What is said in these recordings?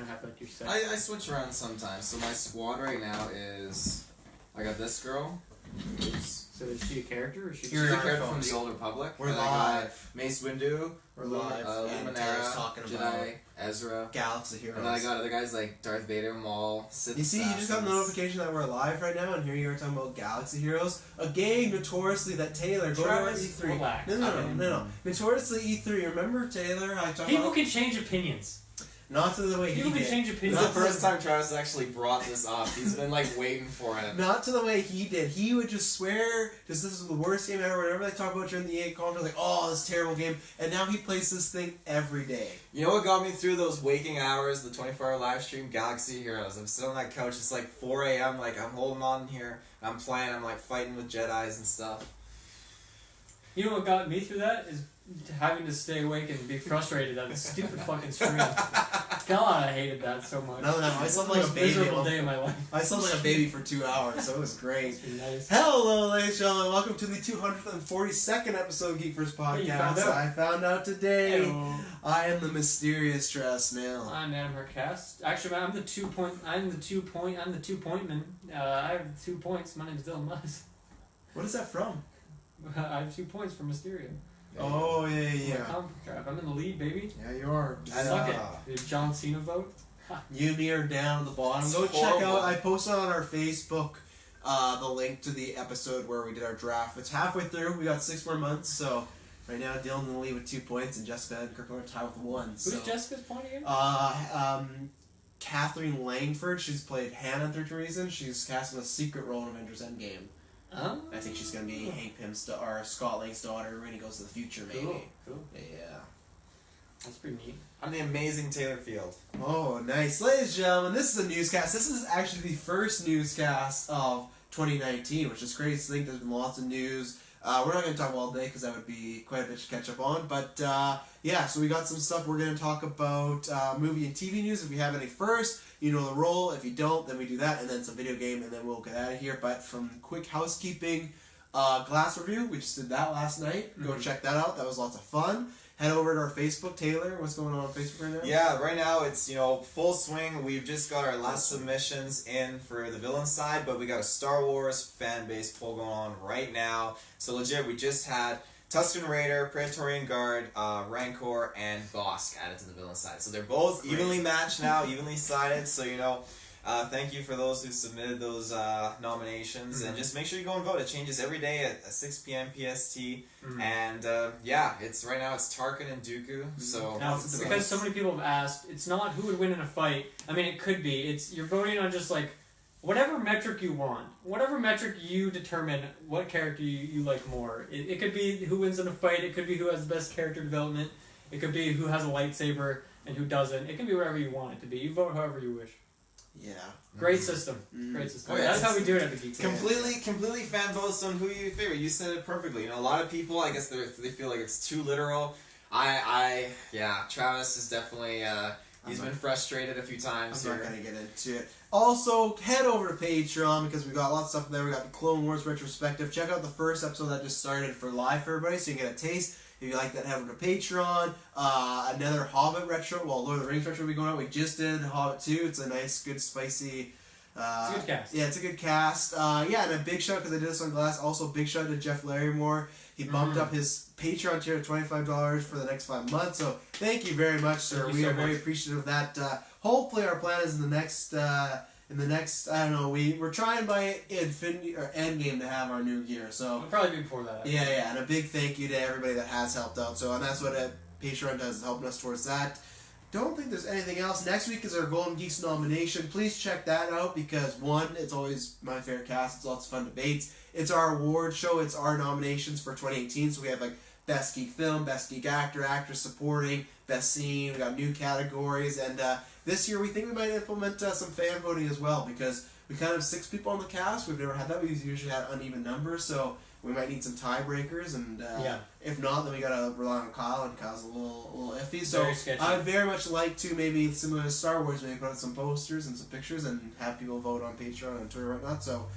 have like your set. I switch around sometimes. So my squad right now is, I got this girl. Oops. So is she a character or is she? She's a character from the Old Republic. We're and live. Mace Windu. We're live. And Taylor's Luminara, talking Jedi, about Ezra. Galaxy Heroes. And then I got other guys like Darth Vader, Maul, Sith You see, you just got a notification that we're live right now, and here you are talking about Galaxy Heroes, a game notoriously that Taylor, go to our Travis, E3. relax. No. Notoriously E3. Remember Taylor? I talked People about can change opinions. not to the way People he can did. change This opinions. is the first time Travis actually brought this up. He's been like waiting for it. Not to the way he did. He would just swear, this is the worst game ever. Whenever they talk about during the EA conference, like, oh, this terrible game. And now he plays this thing every day. You know what got me through those waking hours, the 24-hour live stream? Galaxy Heroes. I'm sitting on that couch, it's like 4 a.m., like I'm holding on here, I'm playing, I'm like fighting with Jedis and stuff. You know what got me through that is having to stay awake and be frustrated at the stupid fucking stream. God, I hated that so much. No, I slept like a Most baby. miserable day of my life. I slept like a baby for 2 hours, so it was great. It's been nice. Hello, ladies and gentlemen. Welcome to the 242nd episode of Geek First Hey, you Podcast. found out. I found out today. Hello. I am the mysterious Travis Snail. I'm Adam Hercast. Actually, I'm the 2 point man. I have 2 points. My name's Dylan Mize. What is that from? I have 2 points for Mysterio. Oh, yeah. I'm in the lead, baby. Yeah, you are. Suck it. Did John Cena vote? You and me are down at the bottom. It's Go check horrible. out. I posted on our Facebook the link to the episode where we did our draft. It's halfway through. We got 6 more months, so right now Dylan in the lead with 2 points, and Jessica and Kirk are tied with 1. Who's So. Jessica's point again? Catherine Langford. She's played Hannah through reason. She's cast in a secret role in Avengers Endgame. Oh. I think she's gonna be Hank Pym's or Scott Lang's daughter when he goes to the future, maybe. Cool. Yeah. That's pretty neat. I'm the amazing Taylor Field. Oh, nice. Ladies and gentlemen, this is a newscast. This is actually the first newscast of 2019, which is crazy to think. There's been lots of news. We're not going to talk all day because that would be quite a bit to catch up on. But, yeah, so we got some stuff we're going to talk about, movie and TV news. If we have any first, you know the role. If you don't, then we do that. And then some video game, and then we'll get out of here. But from quick housekeeping, Glass review. We just did that last night. Go check that out. That was lots of fun. Head over to our Facebook. Taylor, what's going on Facebook right now? Yeah, right now it's, full swing. We've just got our last submissions in for the villain side, but we got a Star Wars fan base poll going on right now. So legit, we just had Tusken Raider, Praetorian Guard, Rancor, and Bosk added to the villain side. So they're both evenly matched now, evenly sided. So, thank you for those who submitted those nominations. And just make sure you go and vote. It changes every day at 6 p.m. PST. And it's right now it's Tarkin and Dooku. So Now, because so many people have asked, it's not who would win in a fight. I mean, it could be. You're voting on just like whatever metric you want. Whatever metric you determine what character you like more. It could be who wins in a fight. It could be who has the best character development. It could be who has a lightsaber and who doesn't. It can be whatever you want it to be. You vote however you wish. Yeah. Great system. Great system. Oh, yeah, That's how we do it at the Geek World. Completely fan votes on who you favor. You said it perfectly. A lot of people, I guess they feel like it's too literal. Travis is definitely, he's been frustrated a few times I'm here. not going to get into it. Also, head over to Patreon because we got lots of stuff there. We got the Clone Wars retrospective. Check out the first episode that just started for live for everybody so you can get a taste. If you like that, head over to Patreon. Another Hobbit retro, Lord of the Rings retro will be going on. We just did Hobbit 2. It's a nice, good, spicy... it's a good cast. Yeah, it's a good cast. And a big shout, because I did this on Glass, also big shout to Jeff Larrymore. He bumped up his Patreon tier to $25 for the next 5 months. So thank you very much, sir. Thank you We so are very much. appreciative of that. Hopefully our plan is in the next, I don't know, we're trying by Infinity or Endgame to have our new gear. So It'll probably be before that. yeah, and a big thank you to everybody that has helped out. So, and that's what Patreon does, is helping us towards that. Don't think there's anything else. Next week is our Golden Geeks nomination. Please check that out because, one, it's always my favorite cast. It's lots of fun debates. It's our award show. It's our nominations for 2018. So we have Best Geek Film, Best Geek Actor, Actress Supporting, Best Scene. We got new categories. And this year we think we might implement some fan voting as well because we kind of have 6 people on the cast. We've never had that. We've usually had uneven numbers. So we might need some tiebreakers, and if not, then we gotta rely on Kyle, and Kyle's a little iffy. So I'd very much like to maybe similar to Star Wars, maybe put out some posters and some pictures, and have people vote on Patreon and Twitter and whatnot. So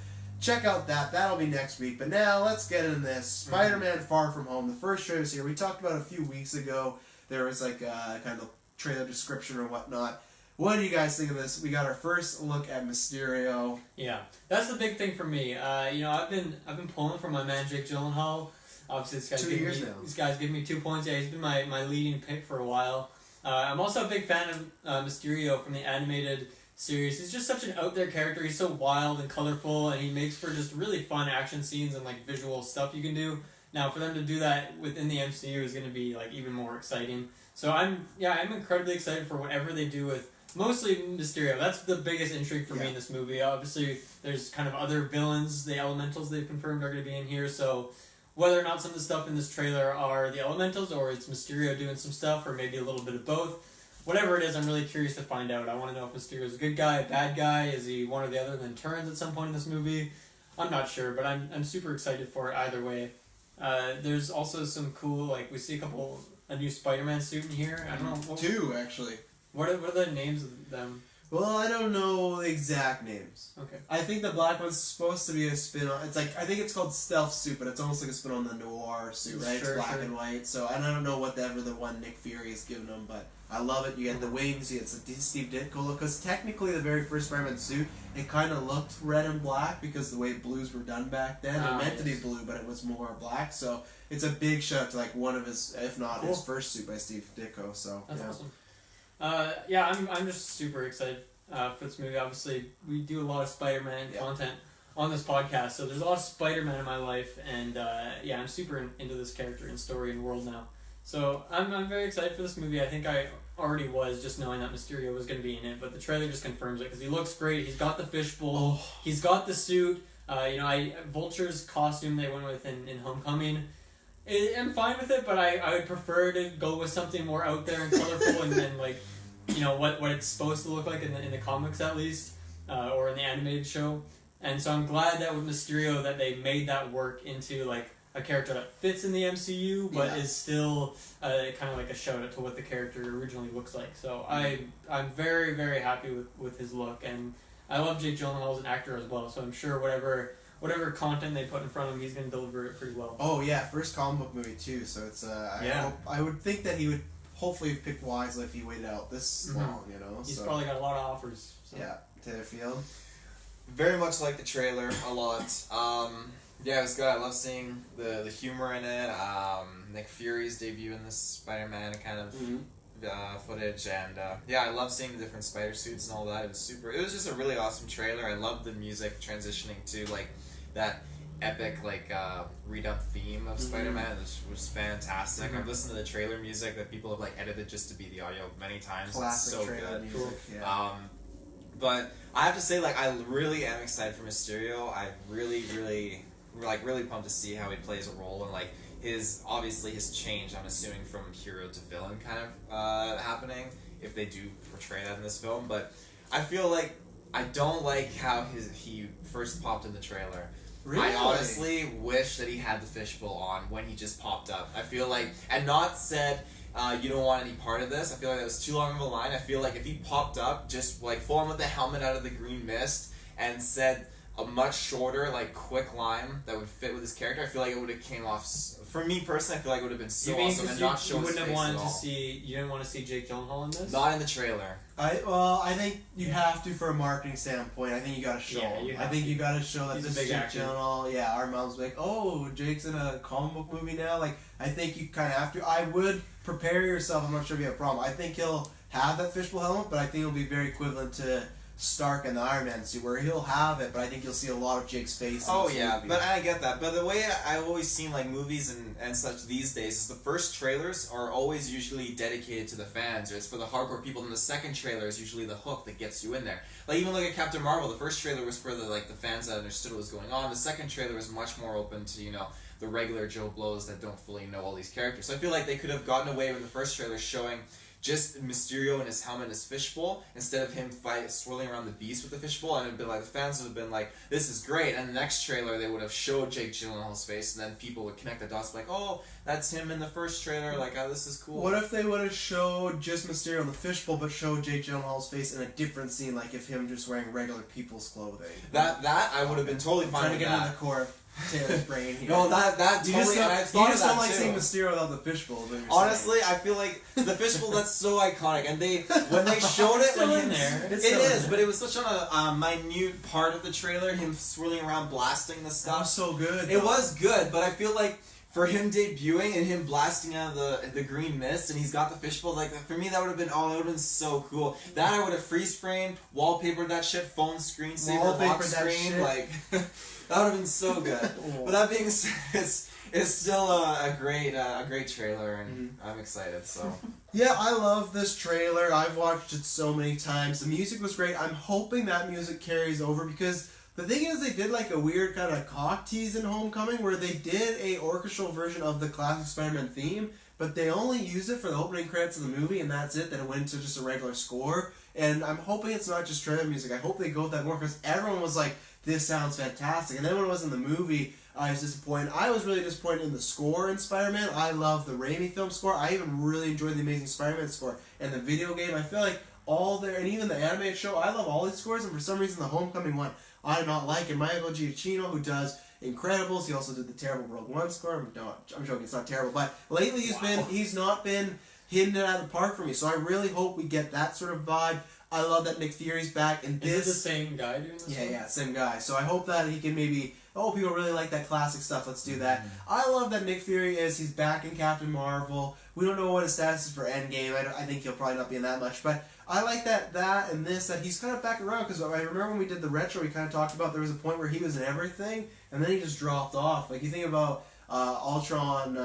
check out that. That'll be next week. But now let's get into this. Spider-Man: Far From Home. The first trailer is here. We talked about it a few weeks ago. There was kind of trailer description or whatnot. what do you guys think of this? We got our first look at Mysterio. Yeah, that's the big thing for me. You know, I've been pulling for my man Jake Gyllenhaal. Obviously, this guy's giving me 2 points. Yeah, he's been my leading pick for a while. I'm also a big fan of Mysterio from the animated series. He's just such an out there character. He's so wild and colorful, and he makes for just really fun action scenes and like visual stuff you can do. Now, for them to do that within the MCU is going to be like even more exciting. So I'm incredibly excited for whatever they do with mostly Mysterio. That's the biggest intrigue for me in this movie. Obviously, there's kind of other villains. The Elementals they've confirmed are going to be in here. So whether or not some of the stuff in this trailer are the Elementals or it's Mysterio doing some stuff or maybe a little bit of both, whatever it is, I'm really curious to find out. I want to know if Mysterio's a good guy, a bad guy. Is he one or the other, then turns at some point in this movie? I'm not sure, but I'm super excited for it either way. There's also some cool, like, we see a new Spider-Man suit in here. I don't know. Two, actually. What are the names of them? Well, I don't know the exact names. Okay. I think the black one's supposed to be a spin on. It's like, I think it's called Stealth Suit, but it's almost like a spin on the Noir suit, right? Sure, it's black and white. So I don't know whatever the one Nick Fury has given him, but I love it. You get the wings, you get the Steve Ditko look. Because technically, the very first Spider-Man suit, it kind of looked red and black because the way blues were done back then. It meant to be blue, but it was more black. So it's a big shout out to like one of his, if not his first suit by Steve Ditko. So that's awesome. I'm just super excited for this movie. Obviously, we do a lot of Spider-Man content on this podcast, so there's a lot of Spider-Man in my life, and I'm super into this character and story and world now. So I'm very excited for this movie. I think I already was just knowing that Mysterio was going to be in it, but the trailer just confirms it because he looks great. He's got the fishbowl. He's got the suit. Vulture's costume they went with in Homecoming. I'm fine with it, but I would prefer to go with something more out there and colorful and like, what it's supposed to look like in the comics at least, or in the animated show. And so I'm glad that with Mysterio that they made that work into like a character that fits in the MCU, but is still kind of like a shout out to what the character originally looks like. So I'm very, very happy with his look, and I love Jake Gyllenhaal as an actor as well. So I'm sure whatever content they put in front of him, he's going to deliver it pretty well. Oh yeah, first comic book movie too. So it's I would think that he would hopefully have picked wisely if he waited out this long. He's probably got a lot of offers. So. Yeah, Taylor Field. Very much like the trailer a lot. It was good. I love seeing the humor in it. Nick Fury's debut in this Spider-Man kind of footage, and I love seeing the different spider suits and all that. It was just a really awesome trailer. I love the music transitioning to like that epic redub theme of Spider-Man. It was fantastic. I've listened to the trailer music that people have like edited just to be the audio many times. Classic it's so trailer good. music. Yeah. But I have to say, like, I really am excited for Mysterio. I really pumped to see how he plays a role, and like his change, I'm assuming, from hero to villain kind of happening if they do portray that in this film. But I feel like I don't like how he first popped in the trailer. Really? I honestly wish that he had the fishbowl on when he just popped up. I feel like, and not said, you don't want any part of this. I feel like that was too long of a line. I feel like if he popped up, just like full on with the helmet out of the green mist and said a much shorter, like, quick line that would fit with his character, I feel like it would have came off. For me personally, I feel like it would have been so awesome and not show his face at all. You didn't want to see Jake Gyllenhaal in this? Not in the trailer. I think you have to for a marketing standpoint. I think you got to show. Yeah, you got to show that he's this a big is Jake actor. Gyllenhaal. Yeah, our mom's like, oh, Jake's in a comic book movie now. Like, I think you kind of have to. I would prepare yourself. I'm not sure if you have a problem. I think he'll have that fishbowl helmet, but I think it'll be very equivalent to Stark and the Iron Man suit, where he'll have it, but I think you'll see a lot of Jake's face. Oh yeah, but I get that. But the way I've always seen like movies and such these days is the first trailers are always usually dedicated to the fans, or it's for the hardcore people, and the second trailer is usually the hook that gets you in there. Like even look at Captain Marvel, the first trailer was for the fans that understood what was going on. The second trailer was much more open to the regular Joe Blows that don't fully know all these characters. So I feel like they could have gotten away with the first trailer showing just Mysterio and his helmet and his fishbowl instead of him swirling around the beast with the fishbowl, and it'd been like the fans would have been like, "This is great." And the next trailer they would have showed Jake Gyllenhaal's face, and then people would connect the dots like, "Oh, that's him in the first trailer." Like, "Oh, this is cool." What if they would have showed just Mysterio in the fishbowl, but showed Jake Gyllenhaal's face in a different scene, like if him just wearing regular people's clothing? That I would have been totally fine Trying with to get that. into the core. Taylor's brain here. No, that You totally. just And don't, I've thought you of just that don't like too. seeing Mysterio without the fishbowl. is what you're Honestly, saying. I feel like the fishbowl that's so iconic, and when they showed it, Still when in him- there. It's it still in is, there. but it was such a minute part of the trailer. Him swirling around, blasting the That stuff. was so good. It though. was good, but I feel like for him debuting and him blasting out of the green mist, and he's got the fishbowl, like for me that would have been that would have been so cool. That I would have freeze framed, wallpapered that shit, phone screen saver, lock Wallpapered that screen, shit. like that would have been so good. But that being said, it's still a great trailer, and I'm excited. So Yeah, I love this trailer. I've watched it so many times. The music was great. I'm hoping that music carries over because the thing is they did like a weird kind of cock tease in Homecoming where they did a orchestral version of the classic Spider-Man theme, but they only used it for the opening credits of the movie and that's it. Then it went to just a regular score. And I'm hoping it's not just trailer music. I hope they go with that more because everyone was like, this sounds fantastic. And then when it was in the movie, I was disappointed. I was really disappointed in the score in Spider-Man. I love the Raimi film score. I even really enjoyed the Amazing Spider-Man score. And the video game, I feel like all there, and even the animated show, I love all these scores, and for some reason the Homecoming one, I do not like. And Michael Giacchino, who does Incredibles, he also did the terrible Rogue One score. I'm joking, it's not terrible. But lately he's not been hitting it out of the park for me. So I really hope we get that sort of vibe. I love that Nick Fury's back. And Is it the this, same guy doing this? one? yeah, same guy. So I hope that he can maybe, people really like that classic stuff, let's do that. I love that Nick Fury he's back in Captain Marvel. We don't know what his status is for Endgame. I think he'll probably not be in that much, but I like that and this, that he's kind of back around, because I remember when we did the retro, we kind of talked about there was a point where he was in everything, and then he just dropped off. Like, you think about Ultron,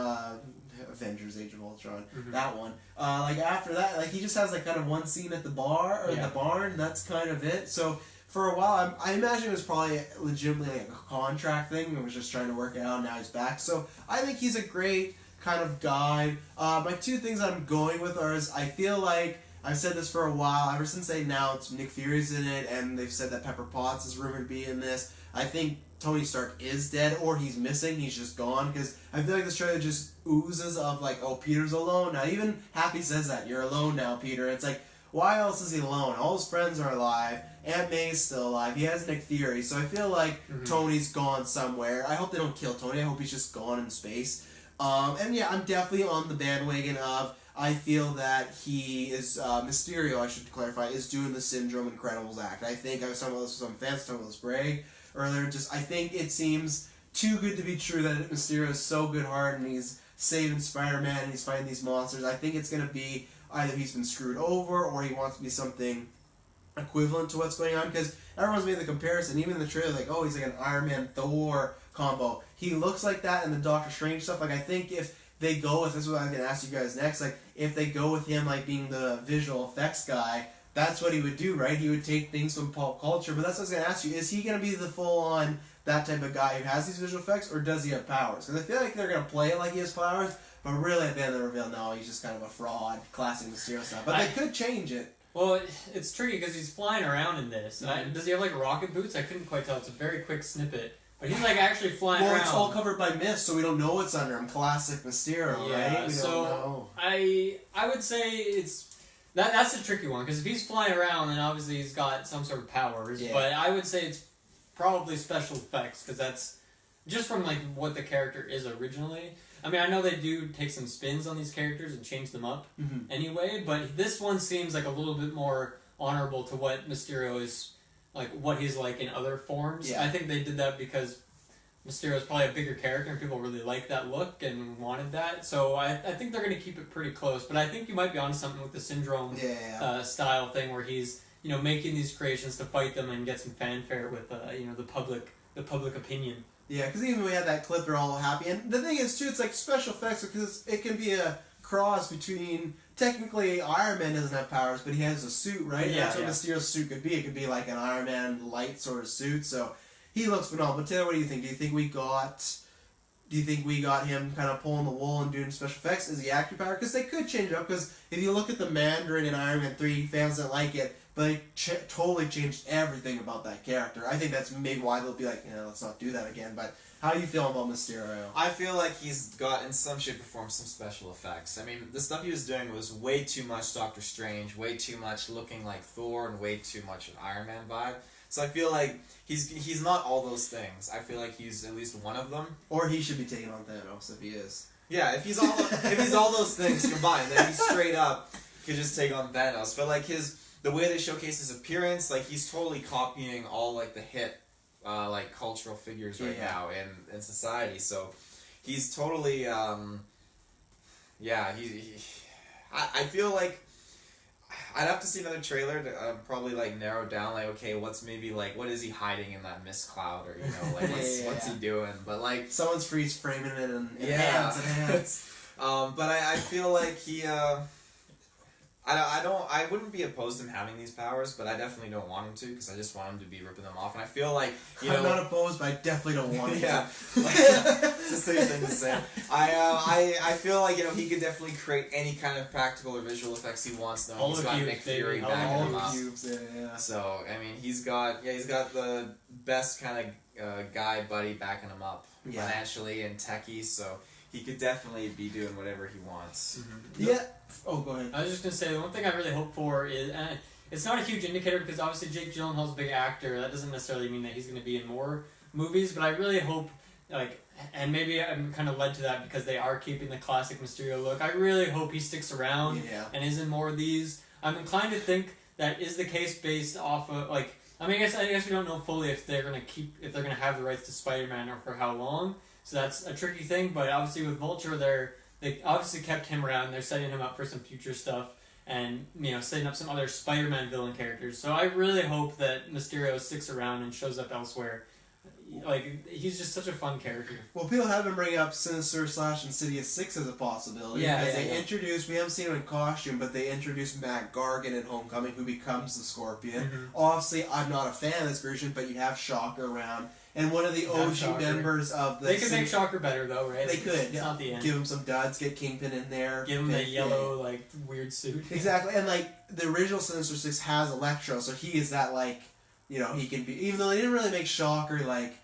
Avengers Age of Ultron, that one. Like, after that, like, he just has, like, kind of one scene at the bar, or the barn, and that's kind of it. So, for a while, I imagine it was probably legitimately like a contract thing, and was just trying to work it out, and now he's back. So, I think he's a great kind of guy. My two things I'm going with is, I feel like, I've said this for a while, ever since they announced Nick Fury's in it, and they've said that Pepper Potts is rumored to be in this, I think Tony Stark is dead, or he's missing, he's just gone, because I feel like this trailer just oozes of like, oh, Peter's alone now. Even Happy says that, you're alone now, Peter. It's like, why else is he alone? All his friends are alive, Aunt May's still alive, he has Nick Fury, so I feel like Tony's gone somewhere. I hope they don't kill Tony, I hope he's just gone in space. And yeah, I'm definitely on the bandwagon of, I feel that he is, Mysterio, I should clarify, is doing the Syndrome Incredibles act. I think, I was talking about this with some fans, talking about this Greg earlier, I think it seems too good to be true that Mysterio is so good-hearted and he's saving Spider-Man and he's fighting these monsters. I think it's going to be either he's been screwed over or he wants to be something equivalent to what's going on, because everyone's made the comparison, even in the trailer, like, oh, he's like an Iron Man Thor combo. He looks like that in the Doctor Strange stuff. Like, I think if they go with, this is what I'm going to ask you guys next, like, if they go with him, like, being the visual effects guy, that's what he would do, right? He would take things from pop culture, but that's what I was going to ask you, is he going to be the full-on, that type of guy who has these visual effects, or does he have powers? Because I feel like they're going to play it like he has powers, but really at the end of the reveal, no, he's just kind of a fraud, classic Mysterio stuff. But they could change it. Well, it's tricky because he's flying around in this. Does he have like rocket boots? I couldn't quite tell. It's a very quick snippet. But he's like actually flying around. Well, it's all covered by mist, so we don't know what's under him. Classic Mysterio, right? We so don't know. I would say it's that's a tricky one, because if he's flying around, then obviously he's got some sort of powers. Yeah. But I would say it's probably special effects, because that's just from like what the character is originally. I mean, I know they do take some spins on these characters and change them up anyway, but this one seems like a little bit more honorable to what Mysterio is, like, what he's like in other forms. Yeah. I think they did that because Mysterio is probably a bigger character and people really like that look and wanted that. So I think they're going to keep it pretty close, but I think you might be onto something with the Syndrome style thing where he's, making these creations to fight them and get some fanfare with, the public opinion. Yeah, because even we had that clip, they're all happy. And the thing is, too, it's like special effects, because it can be a cross between, technically, Iron Man doesn't have powers, but he has a suit, right? Yeah, That's what Mysterio's suit could be. It could be like an Iron Man light sort of suit, so he looks phenomenal. But Taylor, what do you think? Do you think we got him kind of pulling the wool and doing special effects? Is he actually powered? Because they could change it up, because if you look at the Mandarin in Iron Man 3, fans don't like it, but they totally changed everything about that character. I think that's maybe why they'll be like, let's not do that again. But how do you feel about Mysterio? I feel like he's got, in some shape or form, some special effects. I mean, the stuff he was doing was way too much Doctor Strange, way too much looking like Thor, and way too much an Iron Man vibe. So I feel like he's not all those things. I feel like he's at least one of them. Or he should be taking on Thanos if he is. Yeah, if he's all those things combined, then he straight up could just take on Thanos. But like the way they showcase his appearance, like he's totally copying all like the hit like cultural figures right now in society. So he's totally I feel like I'd have to see another trailer to probably like narrow down like, okay, what's maybe like, what is he hiding in that mist cloud, or like what's he doing? But like someone's freeze framing it in hands. But I feel like he I wouldn't be opposed to him having these powers, but I definitely don't want him to, because I just want him to be ripping them off. And I feel like I'm not opposed, but I definitely don't want him. Yeah, it's the same thing to say. I feel like he could definitely create any kind of practical or visual effects he wants. Now he's got Nick Fury backing him up. So I mean, he's got the best kind of guy buddy backing him up financially and techie. So he could definitely be doing whatever he wants. Mm-hmm. Yeah. Oh, go ahead. I was just going to say, the one thing I really hope for is, and it's not a huge indicator because obviously Jake Gyllenhaal's a big actor. That doesn't necessarily mean that he's going to be in more movies, but I really hope, like, and maybe I'm kind of led to that because they are keeping the classic Mysterio look. I really hope he sticks around and is in more of these. I'm inclined to think that is the case based off of, like, I guess we don't know fully if they're going to have the rights to Spider-Man or for how long. So that's a tricky thing, but obviously with Vulture, they obviously kept him around. They're setting him up for some future stuff, and setting up some other Spider-Man villain characters. So I really hope that Mysterio sticks around and shows up elsewhere. Like, he's just such a fun character. Well, people have been bringing up Sinister / Insidious 6 as a possibility. Because they introduced, we haven't seen him in costume, but they introduced Matt Gargan in Homecoming, who becomes the Scorpion. Mm-hmm. Obviously, I'm not a fan of this version, but you have Shocker around. And one of the OG members of the... They could make Shocker better, though, right? They could. It's not the end. Give him some duds, get Kingpin in there. Give him the yellow, like, weird suit. Exactly. And, like, the original Sinister 6 has Electro, so he is that, like, he can be... Even though they didn't really make Shocker, like,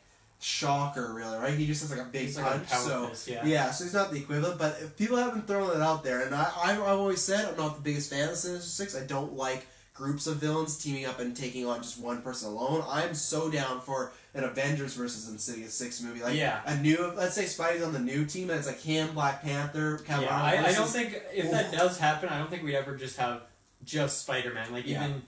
Shocker, really, right? He just has, like, a big punch. So he's not the equivalent, but if people have been throwing it out there, and I've always said I'm not the biggest fan of Sinister 6. I don't like groups of villains teaming up and taking on just one person alone. I'm so down for an Avengers versus Insidious 6 movie. Like, a new, let's say Spidey's on the new team, and it's like him, Black Panther, I don't think, if that does happen, I don't think we'd ever just have just Spider-Man. Like, even,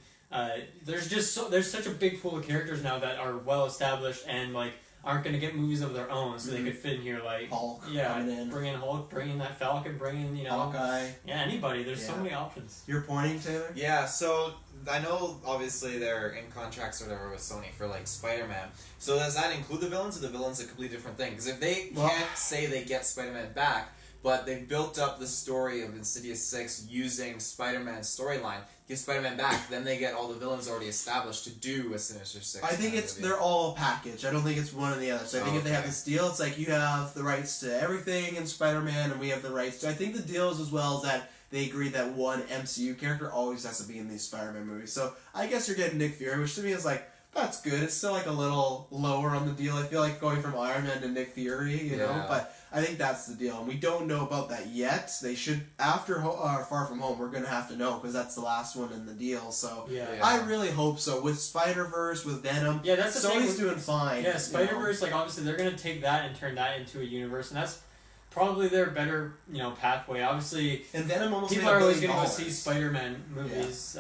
there's such a big pool of characters now that are well established and, like, aren't going to get movies of their own, so they could fit in here, like... Hulk. Bring in Hulk, bring in that Falcon, bring in, Hawkeye. Yeah, anybody. There's so many options. You're pointing, Taylor? Yeah, so I know, obviously, they're in contracts or whatever with Sony for, like, Spider-Man. So does that include the villains, or the villains a completely different thing? Because if they can't say they get Spider-Man back, but they've built up the story of Insidious 6 using Spider-Man's storyline, give Spider-Man back, then they get all the villains already established to do a Sinister 6. I think they're all packaged. I don't think it's one or the other. So I think if they have this deal, it's like you have the rights to everything in Spider-Man, and we have the rights to... I think the deal is as well as that they agreed that one MCU character always has to be in these Spider-Man movies. So I guess you're getting Nick Fury, which to me is like, that's good. It's still like a little lower on the deal. I feel like going from Iron Man to Nick Fury, you know? But I think that's the deal. And we don't know about that yet. They should, after Far From Home, we're going to have to know because that's the last one in the deal. So I really hope so. With Spider-Verse, with Venom, that's the Sony's doing fine. Yeah, Spider-Verse, like, obviously they're going to take that and turn that into a universe. And that's probably their better, pathway. Obviously, and Venom almost people are always going to go see Spider-Man movies.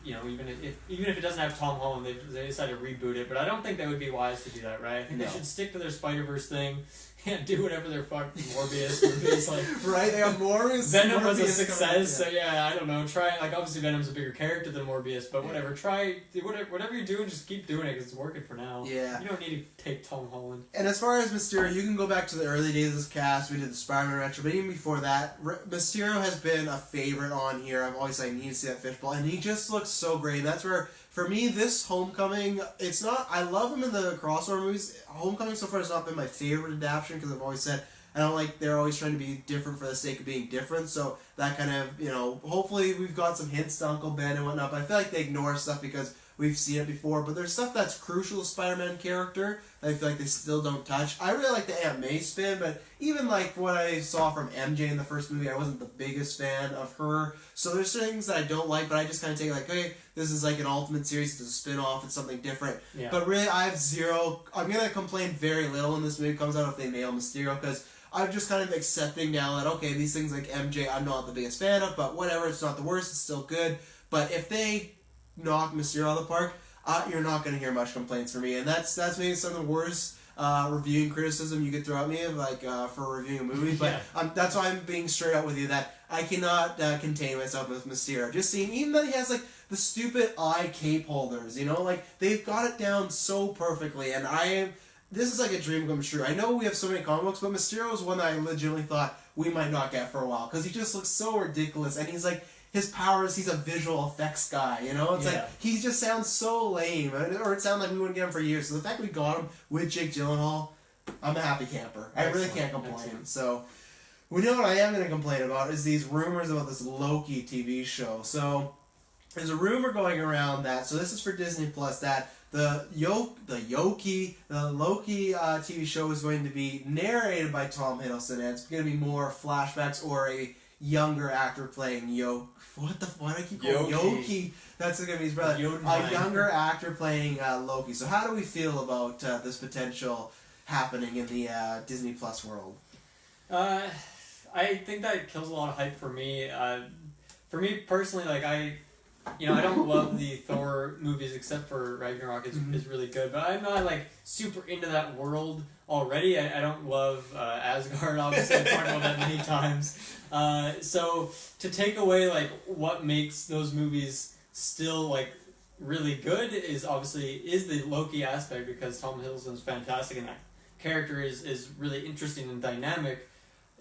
Even if it doesn't have Tom Holland, they decide to reboot it. But I don't think that would be wise to do that, right? I think they should stick to their Spider-Verse thing and do whatever their fucking Morbius movies like. Right, they have Morbius. Venom was a success, so I don't know. Try, like, obviously Venom's a bigger character than Morbius, but whatever. Try whatever you're doing, just keep doing it because it's working for now. Yeah, you don't need to take Tom Holland. And as far as Mysterio, you can go back to the early days of this cast. We did the Spider-Man retro, but even before that, Mysterio has been a favorite on here. I've always said I need to see that fishbowl, and he just looks so great. And that's where, for me, this Homecoming, it's not... I love him in the crossover movies. Homecoming so far has not been my favorite adaptation because I've always said I don't like they're always trying to be different for the sake of being different. So that kind of, hopefully we've got some hints to Uncle Ben and whatnot. But I feel like they ignore stuff because we've seen it before. But there's stuff that's crucial to Spider-Man character that I feel like they still don't touch. I really like the Aunt May spin, but even like what I saw from MJ in the first movie, I wasn't the biggest fan of her. So there's things that I don't like, but I just kind of take like, okay, this is like an Ultimate series, it's a spin-off, it's something different. Yeah. But really, I have zero. I'm gonna complain very little when this movie comes out if they nail Mysterio, because I'm just kind of accepting now that, okay, these things like MJ, I'm not the biggest fan of, but whatever, it's not the worst, it's still good. But if they knock Mysterio out of the park, you're not going to hear much complaints from me. And that's maybe some of the worst reviewing criticism you could throw at me for reviewing a movie. But that's why I'm being straight up with you that I cannot contain myself with Mysterio. Just seeing, even though he has like the stupid eye cape holders, like they've got it down so perfectly. And this is like a dream come true. I know we have so many comic books, but Mysterio is one that I legitimately thought we might not get for a while because he just looks so ridiculous, and he's like, his powers, he's a visual effects guy, It's like, he just sounds so lame, or it sounded like we wouldn't get him for years. So the fact we got him with Jake Gyllenhaal, I'm a happy camper. I really can't complain. Excellent. So, we know what I am going to complain about is these rumors about this Loki TV show. So, there's a rumor going around that, so this is for Disney Plus, that the Loki TV show is going to be narrated by Tom Hiddleston, and it's going to be more flashbacks or a younger actor playing why do I keep calling Yoki? That's going to be his brother. A younger actor playing Loki. So how do we feel about this potential happening in the Disney Plus world? I think that kills a lot of hype for me. For me personally, like I don't love the Thor movies except for Ragnarok is really good, but I'm not like super into that world already. I don't love Asgard, obviously. I've talked about that many times. So to take away like what makes those movies still like really good is the Loki aspect, because Tom Hiddleston's fantastic and that character is really interesting and dynamic.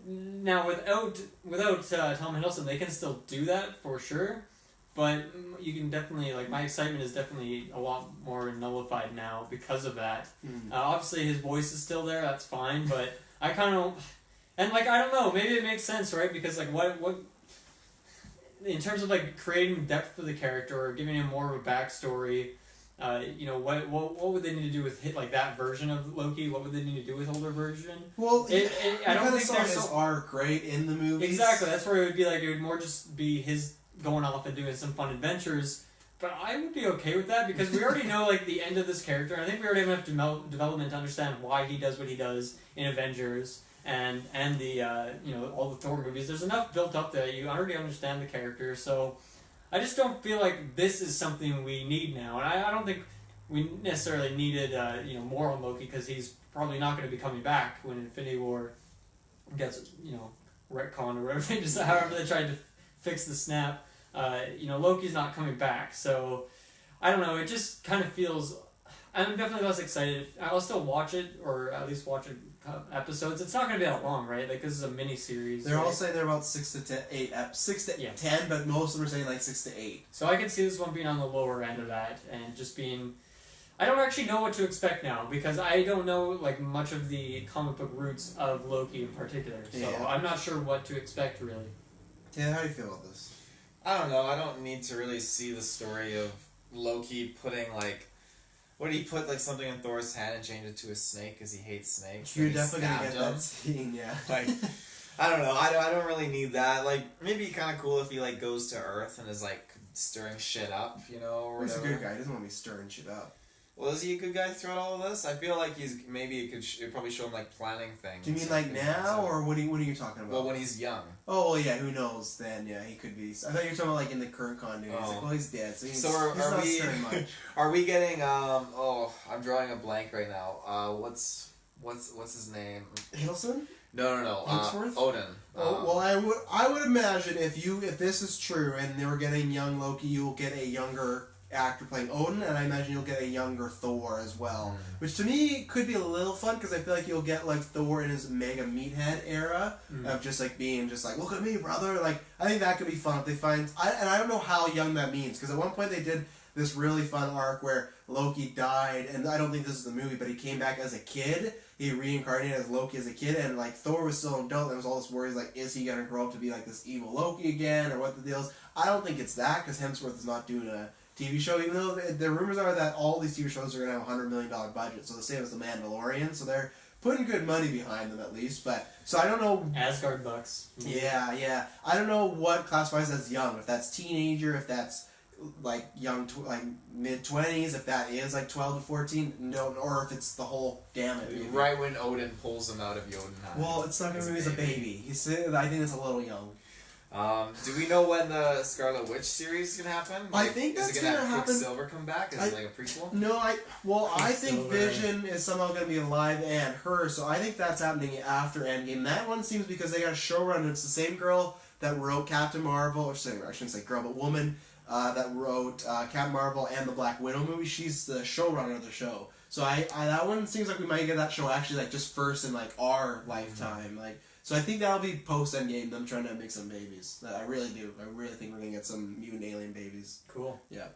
Now without Tom Hiddleston, they can still do that for sure. But you can definitely, like, my excitement is definitely a lot more nullified now because of that. Obviously, his voice is still there, that's fine, but I kind of, and, like, I don't know, maybe it makes sense, right? Because, like, what, in terms of, like, creating depth for the character or giving him more of a backstory, what would they need to do with like that version of Loki? What would they need to do with older version? Well, I don't think there's his arc, right, in the movies. Exactly, that's where it would be like, it would more just be his going off and doing some fun adventures, but I would be okay with that because we already know like the end of this character, and I think we already have enough development to understand why he does what he does in Avengers and the all the Thor movies. There's enough built up that you already understand the character, so I just don't feel like this is something we need now, and I don't think we necessarily needed more on Loki because he's probably not going to be coming back when Infinity War gets retcon or whatever however they tried to fix the snap. Loki's not coming back, so I don't know, it just kind of feels, I'm definitely less excited. I'll still watch it, or at least watch episodes. It's not going to be that long, right? Like, this is a mini-series. They're all saying they're about 6 to 10, but most of them are saying like 6 to 8. So I can see this one being on the lower end of that, and just being, I don't actually know what to expect now, because I don't know like much of the comic book roots of Loki in particular, so I'm not sure what to expect really. Ted, how do you feel about this? I don't know. I don't need to really see the story of Loki putting like, what did he put like something in Thor's hand and change it to a snake because he hates snakes? You're definitely gonna get that scene, yeah. Like, I don't know. I don't really need that. Like, maybe kind of cool if he like goes to Earth and is like stirring shit up, or He's a whatever. good guy. He doesn't want to be stirring shit up. Well, is he a good guy throughout all of this? I feel like it probably show him like planning things. Do you mean like now, or what are you talking about? Well, when he's young. Oh, yeah, who knows then, yeah, he could be. I thought you were talking about like in the current continuity. It's like, well, he's dead, so he's not stirring much. Are we getting, I'm drawing a blank right now. What's his name? Hiddleston? No. Odin. Well, I would imagine if this is true and they were getting young Loki, you will get a younger actor playing Odin, and I imagine you'll get a younger Thor as well, which to me could be a little fun because I feel like you'll get like Thor in his mega meathead era of just like being just like, look at me, brother. Like, I think that could be fun if they find. I don't know how young that means, because at one point they did this really fun arc where Loki died, and I don't think this is the movie, but he came back as a kid. He reincarnated as Loki as a kid, and like Thor was still an adult. There was all this worries like, is he gonna grow up to be like this evil Loki again, or what the deal is? I don't think it's that, because Hemsworth is not doing a TV show, even though the rumors are that all these TV shows are gonna have $100 million budget, so the same as The Mandalorian. So they're putting good money behind them at least. But so I don't know. Asgard Bucks. Yeah. I don't know what classifies as young. If that's teenager, if that's like young, like mid-20s, if that is like 12 to 14, no, or if it's the whole gamut. Maybe. Right when Odin pulls him out of Jotunheim. Well, it's not gonna be as a baby. I think it's a little young. Do we know when the Scarlet Witch series is gonna happen? I think that's is it gonna gonna have happen. Quicksilver come back? Is it like a prequel? No, I think Quicksilver. Vision is somehow gonna be alive and her, so I think that's happening after Endgame. That one seems because they got a showrunner. It's the same girl that wrote Captain Marvel, or I shouldn't say girl, but woman. That wrote Captain Marvel and the Black Widow movie. She's the showrunner of the show. So I that one seems like we might get that show actually like just first in like our lifetime. Like so I think that'll be post Endgame, them trying to make some babies. I really do. I really think we're gonna get some mutant alien babies. Cool. Yeah.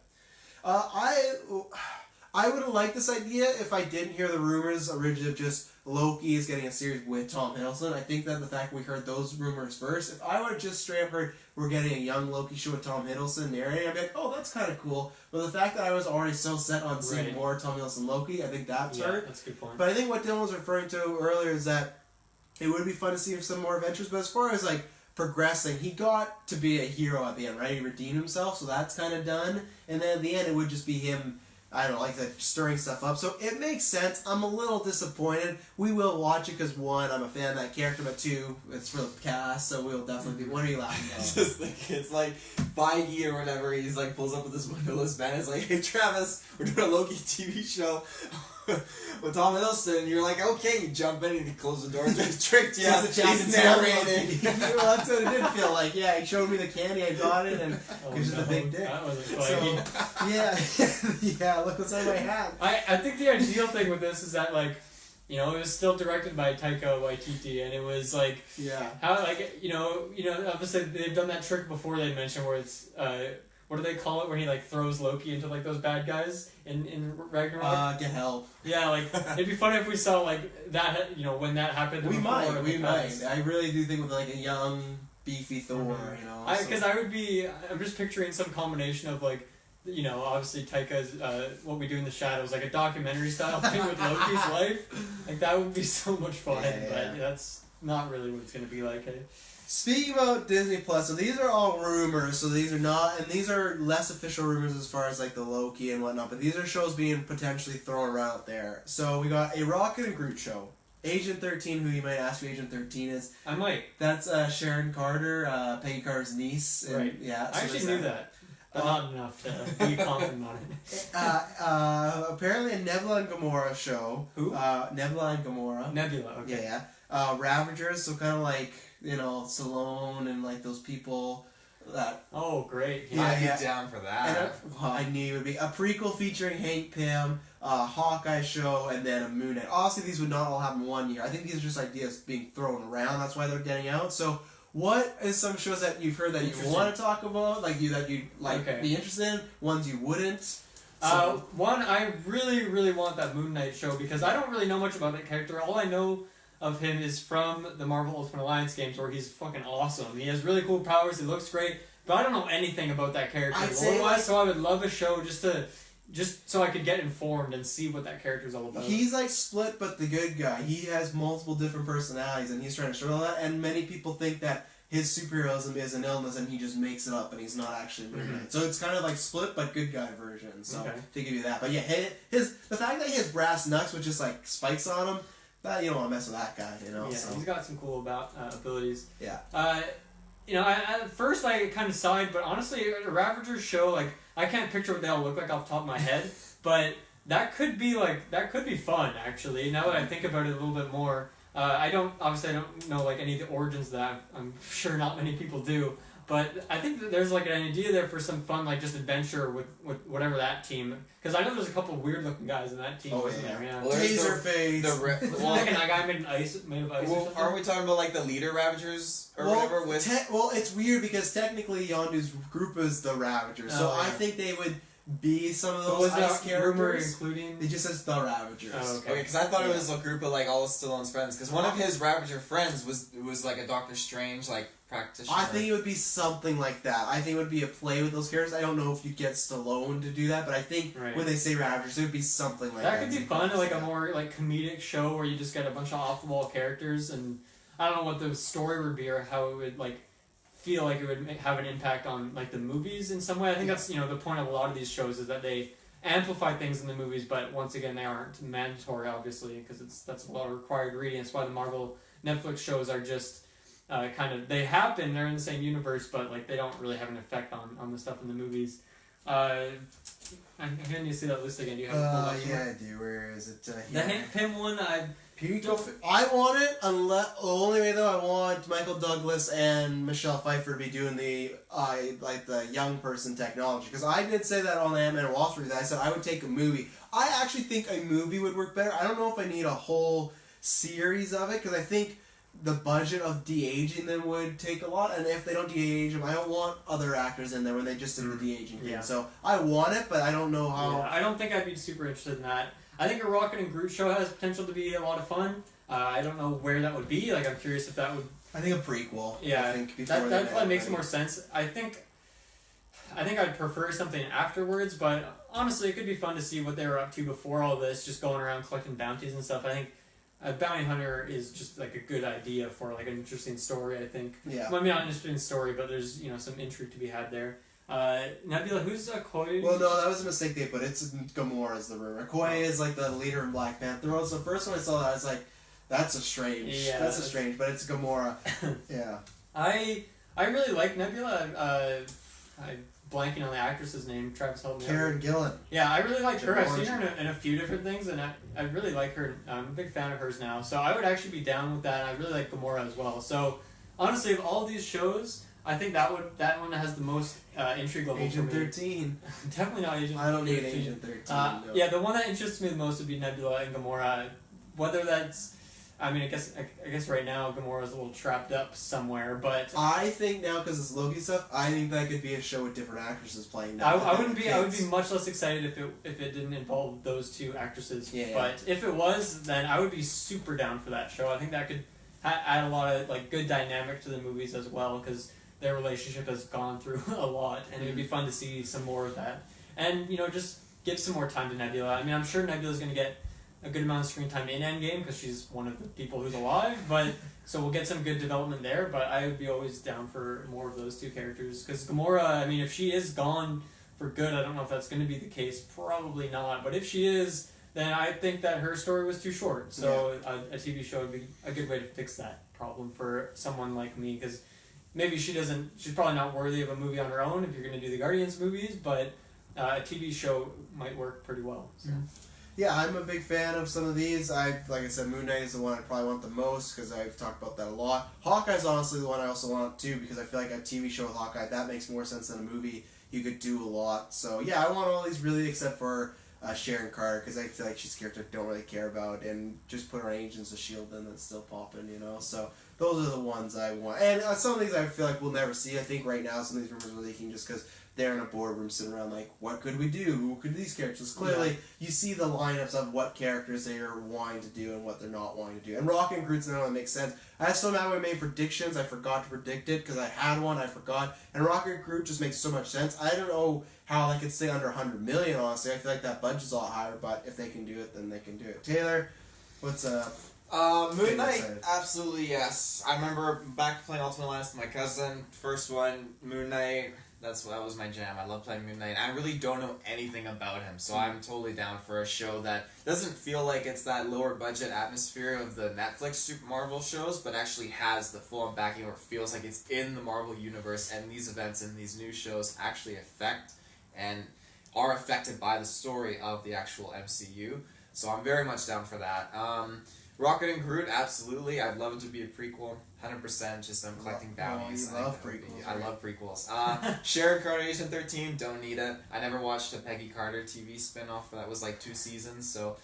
I would have liked this idea if I didn't hear the rumors originally of just Loki is getting a series with Tom Hiddleston. I think that the fact we heard those rumors first, if I would have just straight up heard we're getting a young Loki show with Tom Hiddleston narrating, I'd be like, oh, that's kind of cool. But the fact that I was already so set on seeing more Tom Hiddleston Loki, I think that's hurt. That's a good point. But I think what Dylan was referring to earlier is that it would be fun to see some more adventures, but as far as like progressing, he got to be a hero at the end, right? He redeemed himself, so that's kind of done. And then at the end, it would just be him, I don't know, like that, stirring stuff up. So it makes sense. I'm a little disappointed. We will watch it because, one, I'm a fan of that character, but two, it's for the cast, so we'll definitely be. What are you laughing at? Just like, it's like Feige or whatever, he's like pulls up with this windowless van. It's like, hey Travis, we're doing a Loki TV show with Tom Hiddleston, and you're like, okay, you jump in and he closes the door and just tricked you. He's narrating. Well, that's what it did feel like. Yeah, he showed me the candy, I got it, and it was just a big dick. That wasn't So, Feige. yeah, look what's on my hat. I think the ideal thing with this is that, like, you know, it was still directed by Taika Waititi, and it was like, Yeah. how, like, you know, obviously they've done that trick before they mentioned where it's, what do they call it, where he, like, throws Loki into, like, those bad guys in Ragnarok? Get help. Yeah, like, it'd be funny if we saw, like, that, you know, when that happened. We might. past. I really do think with, like, a young, beefy Thor, you know. Because I'm just picturing some combination of, like, you know, obviously Taika's What We Do in the Shadows, like a documentary style thing with Loki's life. Like, that would be so much fun, but that's not really what it's going to be like, hey? Speaking about Disney Plus, so these are all rumors, so these are not, and these are less official rumors as far as like the Loki and whatnot, but these are shows being potentially thrown around out there. So we got a Rocket and Groot show. Agent 13, who you might ask who Agent 13 is. I might. That's Sharon Carter, Peggy Carter's niece. And, Right. Yeah. I actually knew that, but not enough to be confident on it. Apparently a Nebula and Gamora show. Who? Nebula and Gamora. Nebula, okay. Yeah. Ravagers, so kind of like, you know, Stallone and like those people that... Oh, great. Yeah, I'd be down for that. I knew it would be a prequel featuring Hank Pym, a Hawkeye show, and then a Moon Knight. Obviously, these would not all happen in 1 year. I think these are just ideas being thrown around. That's why they're getting out. So, what is some shows that you've heard that you want to talk about, like you'd be interested in? Ones you wouldn't? So, One, I really, really want that Moon Knight show because I don't really know much about that character. All I know of him is from the Marvel Ultimate Alliance games where he's fucking awesome. He has really cool powers, he looks great, but I don't know anything about that character lore-wise, so I would love a show just so I could get informed and see what that character's all about. He's like split but the good guy. He has multiple different personalities and he's trying to show that, and many people think that his superheroism is an illness and he just makes it up and he's not actually Moon Knight. So it's kind of like split but good guy version. So to give you that. But yeah, the fact that he has brass knucks with just like spikes on him, that you don't want to mess with that guy, you know. Yeah, so. He's got some cool abilities. Yeah. You know, at first I kind of sighed, but honestly, a Ravager's show, like, I can't picture what they all look like off the top of my head, but that could be fun, actually, now that I think about it a little bit more. I don't know, like, any of the origins of that. I'm sure not many people do, but I think that there's, like, an idea there for some fun, like, just adventure with whatever that team, because I know there's a couple weird-looking guys in that team. Oh, there, yeah. Well, Taserface. Like, that guy made of ice or Well, something? aren't we talking about like the leader Ravagers or whatever? With well, it's weird because technically Yondu's group is the Ravagers, so I think they would be some of But those was ice that rumor characters. including? It just says the Ravagers. Oh, Okay, because I thought it was a group of like all of Stallone's friends. Because one of his Ravager friends was like a Doctor Strange like practitioner. I think it would be something like that. I think it would be a play with those characters. I don't know if you get Stallone to do that, but I think Right. when they say Ravagers, it would be something like that. That could be fun, like a more like comedic show where you just get a bunch of off the wall characters, and I don't know what the story would be or how it would like feel like it would have an impact on like the movies in some way. I think that's the point of a lot of these shows is that they amplify things in the movies, but once again they aren't mandatory, obviously, because that's a lot of required reading. That's why the Marvel Netflix shows are just kind of they're in the same universe, but like they don't really have an effect on the stuff in the movies. I need to see that list again. Do you have it pulled up somewhere? Yeah, I do. Where is it? The Hank Pym one, I want it, unless the only way though I want Michael Douglas and Michelle Pfeiffer to be doing the the young person technology, because I did say that on Ant-Man and Wall Street that I said I would take a movie. I actually think a movie would work better. I don't know if I need a whole series of it, because I think the budget of de-aging them would take a lot, and if they don't de-age them, I don't want other actors in there when they just did the de-aging thing. Yeah. So I want it, but I don't know how. Yeah, I don't think I'd be super interested in that. I think a Rocket and Groot show has potential to be a lot of fun. I don't know where that would be. Like, I'm curious if that would. I think a prequel. Yeah, I think before that probably makes more sense. I think I'd prefer something afterwards, but honestly, it could be fun to see what they were up to before all this, just going around collecting bounties and stuff. I think a bounty hunter is just like a good idea for like an interesting story. I think. Yeah. Well, I mean, not an interesting story, but there's some intrigue to be had there. Nebula, who's Okoye? Well, no, that was a mistake they put. It's Gamora's the rumor. Okoye is like the leader in Black Panther. So the first one I saw that, I was like, that's a strange, but it's Gamora. Yeah. I really like Nebula. I'm blanking on the actress's name. Travis helped me out. Karen Gillan. Yeah, I really like her. I've seen her in a few different things, and I really like her. I'm a big fan of hers now. So I would actually be down with that. I really like Gamora as well. So honestly, of all these shows, I think that one has the most intrigue level Agent for me. 13. Definitely not Agent 13. I don't need Agent 13. No. Yeah, the one that interests me the most would be Nebula and Gamora. Whether that's, I mean, I guess right now Gamora's a little trapped up somewhere, but I think now, because it's Loki stuff, I think that could be a show with different actresses playing. I would be much less excited if it didn't involve those two actresses. Yeah. But if it was, then I would be super down for that show. I think that could add a lot of like good dynamic to the movies as well, because their relationship has gone through a lot, and it would be fun to see some more of that. And just give some more time to Nebula. I mean, I'm sure Nebula's going to get a good amount of screen time in Endgame because she's one of the people who's alive, but so we'll get some good development there. But I would be always down for more of those two characters, because Gamora, I mean, if she is gone for good, I don't know if that's going to be the case. Probably not. But if she is, then I think that her story was too short. So a TV show would be a good way to fix that problem for someone like me, because maybe she's probably not worthy of a movie on her own if you're going to do the Guardians movies, but a TV show might work pretty well. So. Yeah, I'm a big fan of some of these. Like I said, Moon Knight is the one I probably want the most, because I've talked about that a lot. Hawkeye's honestly the one I also want too, because I feel like a TV show with Hawkeye, that makes more sense than a movie. You could do a lot. So yeah, I want all these really, except for Sharon Carter, because I feel like she's a character I don't really care about, and just put her Agents of S.H.I.E.L.D. in that's still popping, So those are the ones I want. And some of these I feel like we'll never see. I think right now some of these rumors are leaking just because they're in a boardroom sitting around like, what could we do? Who could these characters? Clearly, you see the lineups of what characters they are wanting to do and what they're not wanting to do. And Rocket and Groot's another one that makes sense. I somehow made predictions. I forgot to predict it because I had one. I forgot. And Rocket and Groot just makes so much sense. I don't know how they could stay under 100 million, honestly. I feel like that budget's a lot higher, but if they can do it, then they can do it. Taylor, what's up? Moon Knight, absolutely yes. I remember back playing Ultimate Alliance with my cousin. First one, Moon Knight. That was my jam. I love playing Moon Knight. I really don't know anything about him, so I'm totally down for a show that doesn't feel like it's that lower budget atmosphere of the Netflix Super Marvel shows, but actually has the full-on backing where it feels like it's in the Marvel universe, and these events and these new shows actually affect and are affected by the story of the actual MCU. So I'm very much down for that. Rocket and Groot, absolutely. I'd love it to be a prequel, 100%. Just them collecting bounties. You love prequels. I love prequels. Sharon Carter, Agent 13, don't need it. I never watched a Peggy Carter TV spinoff that was like 2 seasons, so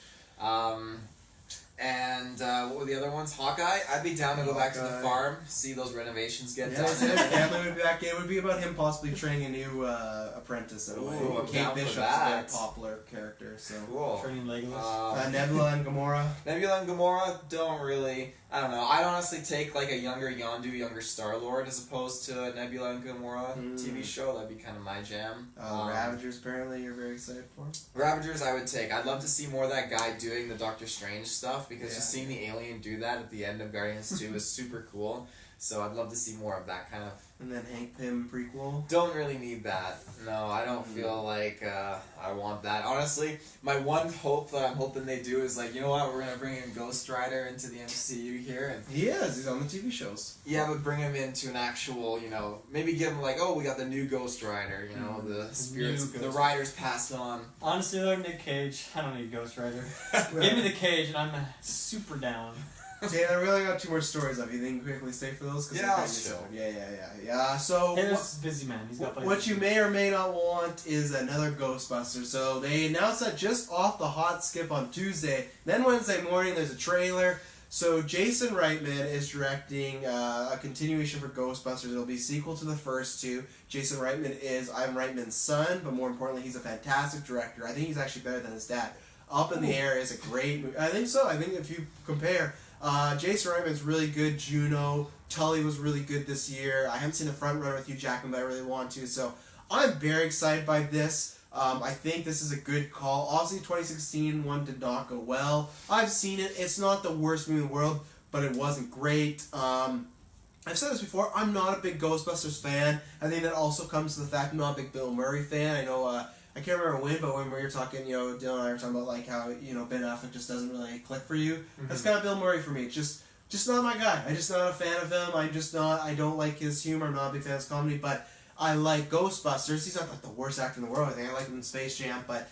And what were the other ones? Hawkeye. I'd be down to go back to the Hawkeye. farm, see those renovations get Yeah, done. his family would be back. It would be about him possibly training a new apprentice in a way. Ooh, I'm Kate down for Bishop's a that. very popular character, so. Cool. Training Legolas. Nebula and Gamora. Nebula and Gamora don't really. I don't know. I'd honestly take like a younger Yondu, younger Star Lord as opposed to a Nebula and Gamora TV show. That'd be kind of my jam. Ravagers, apparently, you're very excited for. Ravagers, I would take. I'd love to see more of that guy doing the Doctor Strange stuff because just seeing the alien do that at the end of Guardians 2 is super cool. So I'd love to see more of that kind of. And then Hank Pym prequel. Don't really need that. No, I don't feel like I want that. Honestly, my one hope that I'm hoping they do is like, you know what, we're gonna bring in Ghost Rider into the MCU here, and He is. He's on the TV shows. yeah, but bring him into an actual, maybe give him like, oh, we got the new Ghost Rider, the spirits, the riders passed on. Honestly, though, Nick Cage, I don't need Ghost Rider. Give me the Cage, and I'm super down. Taylor, we only got 2 more stories up. You think quickly stay for those? Yeah, I'll chill. Yeah. So Taylor's a busy man. He's got places what to you do. may or may not want is another Ghostbusters. So they announced that just off the hot skip on Tuesday. Then Wednesday morning, there's a trailer. So Jason Reitman is directing a continuation for Ghostbusters. It'll be a sequel to the first 2. Jason Reitman is Ivan Reitman's son, but more importantly, he's a fantastic director. I think he's actually better than his dad. Up in the Air is a great movie. I think so. I think if you compare, Jason Reitman's really good. Juno, Tully was really good this year. I haven't seen The Front Runner with Hugh Jackman, but I really want to. So I'm very excited by this. I think this is a good call. Obviously, 2016 one did not go well. I've seen it. It's not the worst movie in the world, but it wasn't great. I've said this before. I'm not a big Ghostbusters fan. I think that also comes to the fact I'm not a big Bill Murray fan. I know. I can't remember when, but when we were talking, Dylan and I were talking about like how Ben Affleck just doesn't really click for you. That's kind of Bill Murray for me. Just not my guy. I'm just not a fan of him. I'm just not. I don't like his humor. I'm not a big fan of his comedy, but I like Ghostbusters. He's not like the worst actor in the world. I think I like him in Space Jam, but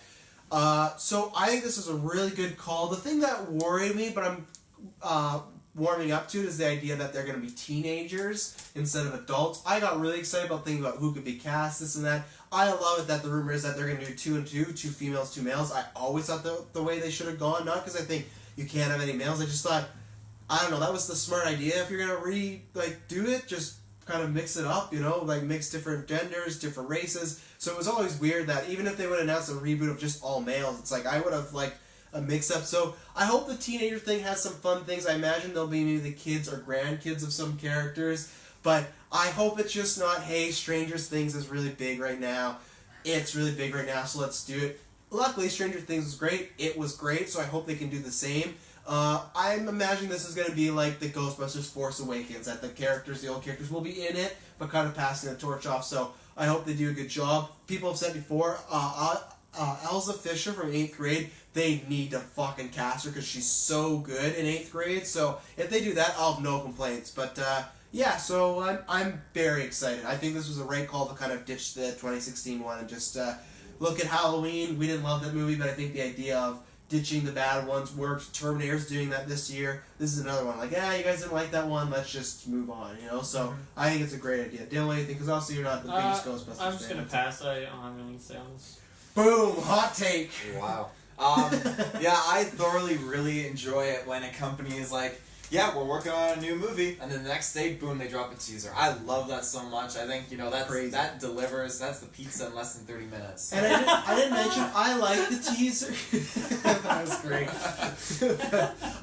so I think this is a really good call. The thing that worried me, but I'm warming up to it, is the idea that they're going to be teenagers instead of adults. I got really excited about thinking about who could be cast, this and that. I love it that the rumor is that they're going to do 2 and 2, 2 females, 2 males. I always thought the way they should have gone, not because I think you can't have any males. I just thought, I don't know, that was the smart idea. If you're going to do it, just kind of mix it up, mix different genders, different races. So it was always weird that even if they would announce a reboot of just all males, it's like I would have liked a mix-up. So I hope the teenager thing has some fun things. I imagine there'll be maybe the kids or grandkids of some characters. But I hope it's just not, hey, Stranger Things is really big right now. It's really big right now, so let's do it. Luckily, Stranger Things was great. It was great, so I hope they can do the same. I'm imagining this is going to be like the Ghostbusters Force Awakens, that the old characters will be in it, but kind of passing the torch off. So I hope they do a good job. People have said before, Elsa Fisher from 8th grade, they need to fucking cast her because she's so good in 8th grade. So if they do that, I'll have no complaints. But yeah, so I'm very excited. I think this was a right call to kind of ditch the 2016 one and just look at Halloween. We didn't love that movie, but I think the idea of ditching the bad ones worked. Terminator's doing that this year. This is another one. Like, you guys didn't like that one. Let's just move on, So I think it's a great idea. Dylan, what do you think? Because also you're not the biggest Ghostbusters fan. I'm just going to pass. I don't have anything to say on this. Boom! Hot take! Wow. Yeah, I thoroughly really enjoy it when a company is like, yeah, we're working on a new movie, and then the next day, boom, they drop a teaser. I love that so much. I think, that delivers, that's the pizza in less than 30 minutes. And I didn't mention, I like the teaser. That was great.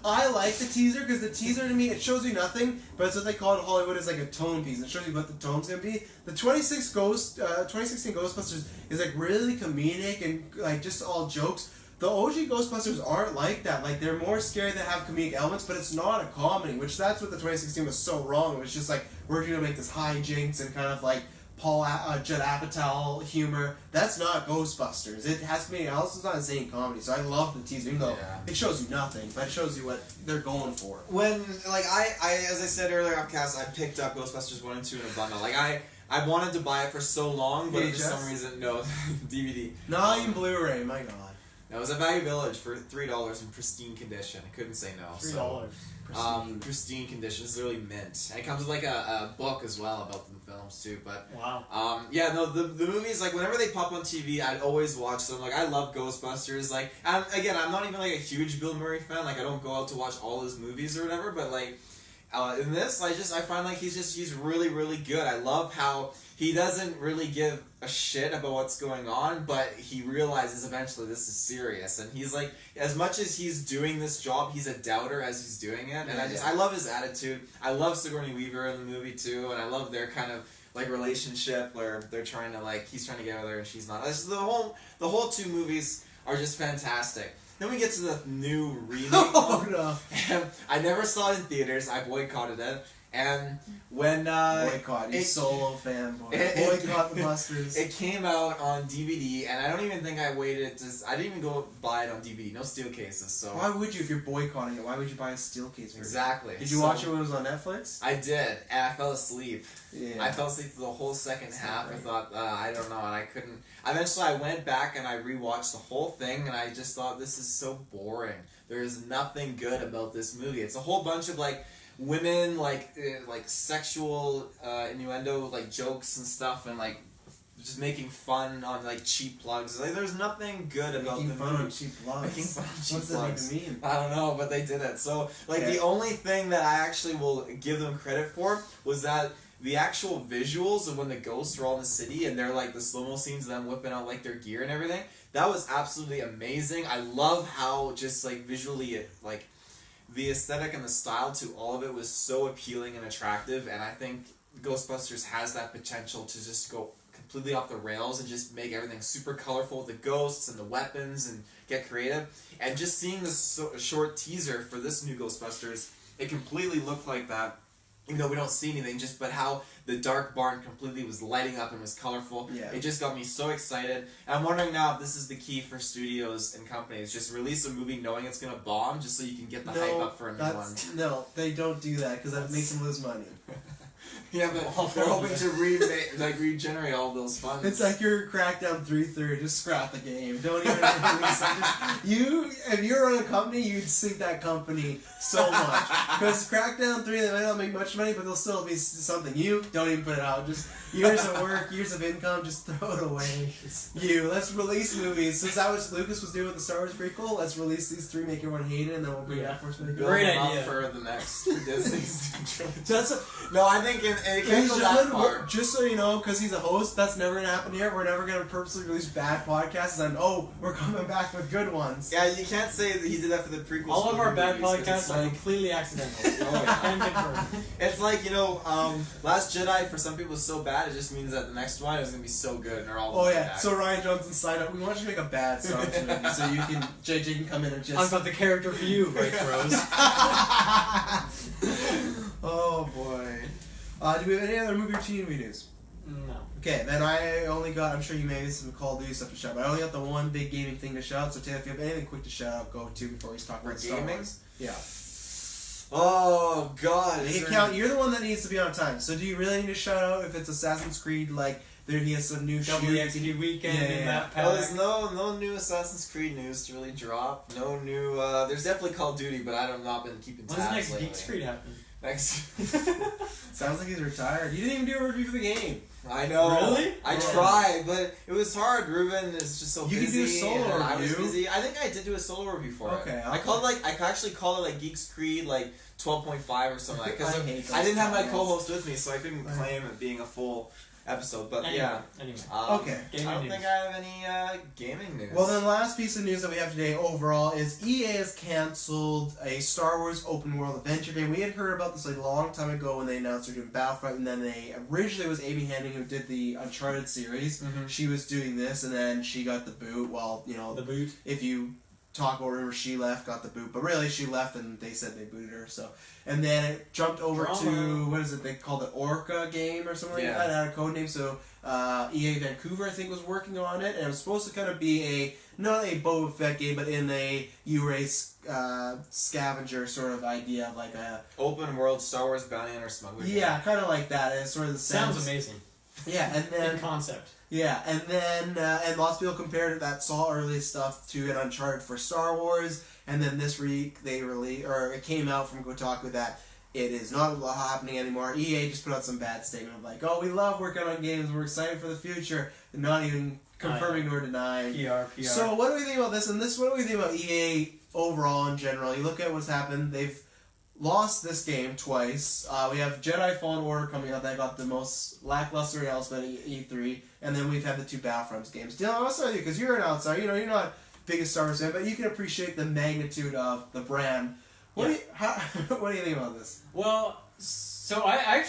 I like the teaser, because the teaser to me, it shows you nothing, but it's what they call it in Hollywood, is like a tone piece. It shows you what the tone's going to be. The 2016 Ghostbusters is like really comedic and like just all jokes. The OG Ghostbusters aren't like that. Like, they're more scary, they have comedic elements, but it's not a comedy, which that's what the 2016 was so wrong. It was just like, we're going to make this hijinks and kind of like Judd Apatow humor. That's not Ghostbusters. It has comedic elements. It's not a zany comedy. So I love the teaser, even though it shows you nothing, but it shows you what they're going for. When, I as I said earlier off cast, I picked up Ghostbusters 1 and 2 in a bundle. Like, I wanted to buy it for so long, but for some reason, no, DVD. Not even Blu-ray, my god. No, it was at Value Village for $3 in pristine condition. I couldn't say no. $3. Pristine condition. It's literally mint. And it comes with like a book as well about the films too. But wow. yeah, no, the movies, like whenever they pop on TV, I'd always watch them. Like I love Ghostbusters. Like again, I'm not even like a huge Bill Murray fan. Like I don't go out to watch all his movies or whatever. But like in this, I find like he's really really good. I love how he doesn't really give a shit about what's going on, but he realizes eventually this is serious, and he's like, as much as he's doing this job, he's a doubter as he's doing it, and I love his attitude. I love Sigourney Weaver in the movie too, and I love their kind of like relationship where they're trying to like, he's trying to get with her and she's not. The whole two movies are just fantastic. Then we get to the new remake. Oh no! I never saw it in theaters. I boycotted it. And when boycott, you solo fanboy. Boycott the Busters. It came out on DVD, and I don't even think I waited I didn't even go buy it on DVD. No steel cases. So why would you, if you're boycotting it? Why would you buy a steel case? Exactly. Did you watch it when it was on Netflix? I did, and I fell asleep. Yeah. I fell asleep for the whole second half. I thought I don't know, and I couldn't. Eventually, I went back and I rewatched the whole thing, and I just thought this is so boring. There is nothing good about this movie. It's a whole bunch of like women like sexual innuendo like jokes and stuff, and like just making fun on like cheap plugs. Like there's nothing good about the movie. On cheap plugs. Making fun of cheap What's plugs. that even mean? I don't know, but they did it. So like the only thing that I actually will give them credit for was that the actual visuals of when the ghosts are all in the city and they're like the slow-mo scenes of them whipping out like their gear and everything. That was absolutely amazing. I love how just like visually it like the aesthetic and the style to all of it was so appealing and attractive, and I think Ghostbusters has that potential to just go completely off the rails and just make everything super colorful with the ghosts and the weapons and get creative. And just seeing this short teaser for this new Ghostbusters, it completely looked like that. Even though we don't see anything, but how the dark barn completely was lighting up and was colorful. Yeah. It just got me so excited. And I'm wondering now if this is the key for studios and companies. Just release a movie knowing it's going to bomb just so you can get the hype up for a new one. No, they don't do that because that makes them lose money. Yeah, but they're hoping to regenerate all those funds. It's like your Crackdown 3-3, just scrap the game. Don't even release it. If you were on a company, you'd sink that company so much. Because Crackdown 3, they might not make much money, but they'll still be something. You don't even put it out. Just years of work, years of income, just throw it away. Let's release movies. Since that was Lucas was doing with the Star Wars prequel, let's release these three, make everyone hate it, and then we'll bring back Force Awakens. Great idea for the next Disney trilogy. No, I think it can't go that far. Just so you know, because he's a host, that's never gonna happen here. We're never gonna purposely release bad podcasts and we're coming back with good ones. Yeah, you can't say that he did that for the prequels. All of our bad podcasts are like, completely accidental. Can confirm. It's like, Last Jedi for some people is so bad, it just means that the next one is gonna be so good and they're all back. So Ryan Johnson signed up. We want you to make a bad Star Wars movie so you can JJ can come in and just I've got the character for you, right, Rose? Oh boy. Do we have any other movie or TV news? No. Okay, then I only got, I'm sure you may have some Call of Duty stuff to shout out, but I only got the one big gaming thing to shout out, so Taylor, if you have anything quick to shout out, go to before we talk about Star Wars. Yeah. Oh, God. You can count, you're the one that needs to be on time, so do you really need to shout out if it's Assassin's Creed, like, there he has some new WXD weekend in that pack? Well, there's no new Assassin's Creed news to really drop. No new, there's definitely Call of Duty, but I have not been keeping tabs When's the next lately. Geek Street happen? Sounds like he's retired. You didn't even do a review for the game. I know. Really? I tried, but it was hard. Ruben is just so busy. You can do a solo review. I was busy. I think I did do a solo review for it. Okay. I actually called it like Geeks Creed like 12.5 or something like that. Because I didn't have my co-host with me, so I couldn't claim it being a full episode. But Anyway. Okay. I don't think I have any gaming news. Well, then the last piece of news that we have today overall is EA has canceled a Star Wars open world adventure game. We had heard about this like a long time ago when they announced they're doing Battlefront, and then they originally was Amy Hennig who did the Uncharted series. Mm-hmm. She was doing this, and then she got the boot. Well, the boot. If you talk about rumors, she left, got the boot, but really she left and they said they booted her. So, and then it jumped over to what is it? They called it Orca game or something like that. It had a code name. So EA Vancouver, I think, was working on it, and it was supposed to kind of be not a Boba Fett game, but in a U-race scavenger sort of idea of like a open world Star Wars bounty hunter smuggler. Yeah, kind of like that. And it's sort of the sounds amazing. Yeah, and then in concept. Yeah, and then and lots of people compared that Saw early stuff to an Uncharted for Star Wars, and then this week it came out from Kotaku that it is not a lot happening anymore. EA just put out some bad statement of like, oh, we love working on games, we're excited for the future, and not even confirming nor denying. PR. So what do we think about this? And what do we think about EA overall in general? You look at what's happened. They've lost this game twice. We have Jedi Fallen Order coming out that got the most lackluster announcement at E3, and then we've had the two Battlefronts games. Dylan, I'll start with you because you're an outsider. You know, you're not biggest Star Wars fan, but you can appreciate the magnitude of the brand. What do you think about this? Well, so I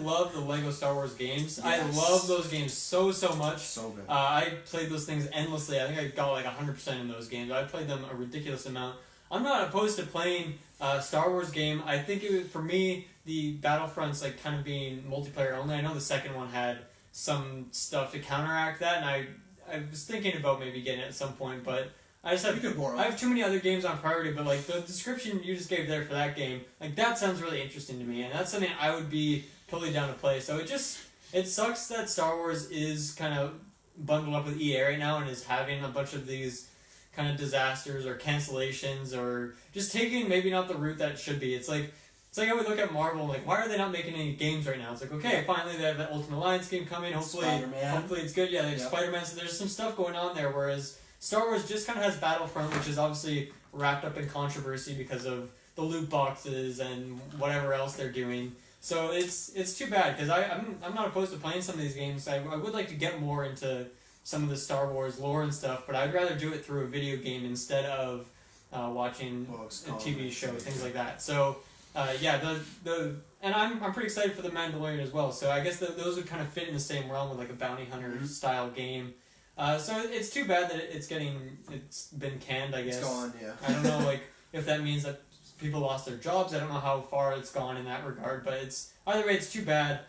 love the Lego Star Wars games. Yes. I love those games so much. So good. I played those things endlessly. I think I got like 100% in those games. I played them a ridiculous amount. I'm not opposed to playing a Star Wars game. I think it was, for me, the Battlefronts like kind of being multiplayer only. I know the second one had some stuff to counteract that, and I was thinking about maybe getting it at some point, but I just have I have too many other games on priority. But like the description you just gave there for that game, like that sounds really interesting to me, and that's something I would be totally down to play. So it sucks that Star Wars is kind of bundled up with EA right now and is having a bunch of these kind of disasters or cancellations or just taking maybe not the route that it should be. It's like I would look at Marvel like, why are they not making any games right now? It's like, okay, finally they have that Ultimate Alliance game coming. Hopefully it's good. Yeah, they have Spider-Man. So there's some stuff going on there. Whereas Star Wars just kind of has Battlefront, which is obviously wrapped up in controversy because of the loot boxes and whatever else they're doing. So it's too bad because I'm not opposed to playing some of these games. I would like to get more into some of the Star Wars lore and stuff, but I'd rather do it through a video game instead of watching a TV show, things like that. So and I'm pretty excited for the Mandalorian as well. So I guess those would kind of fit in the same realm with like a bounty hunter style game. So it's too bad that it's been canned. I guess it's gone. Yeah. I don't know like if that means that people lost their jobs. I don't know how far it's gone in that regard, but either way it's too bad.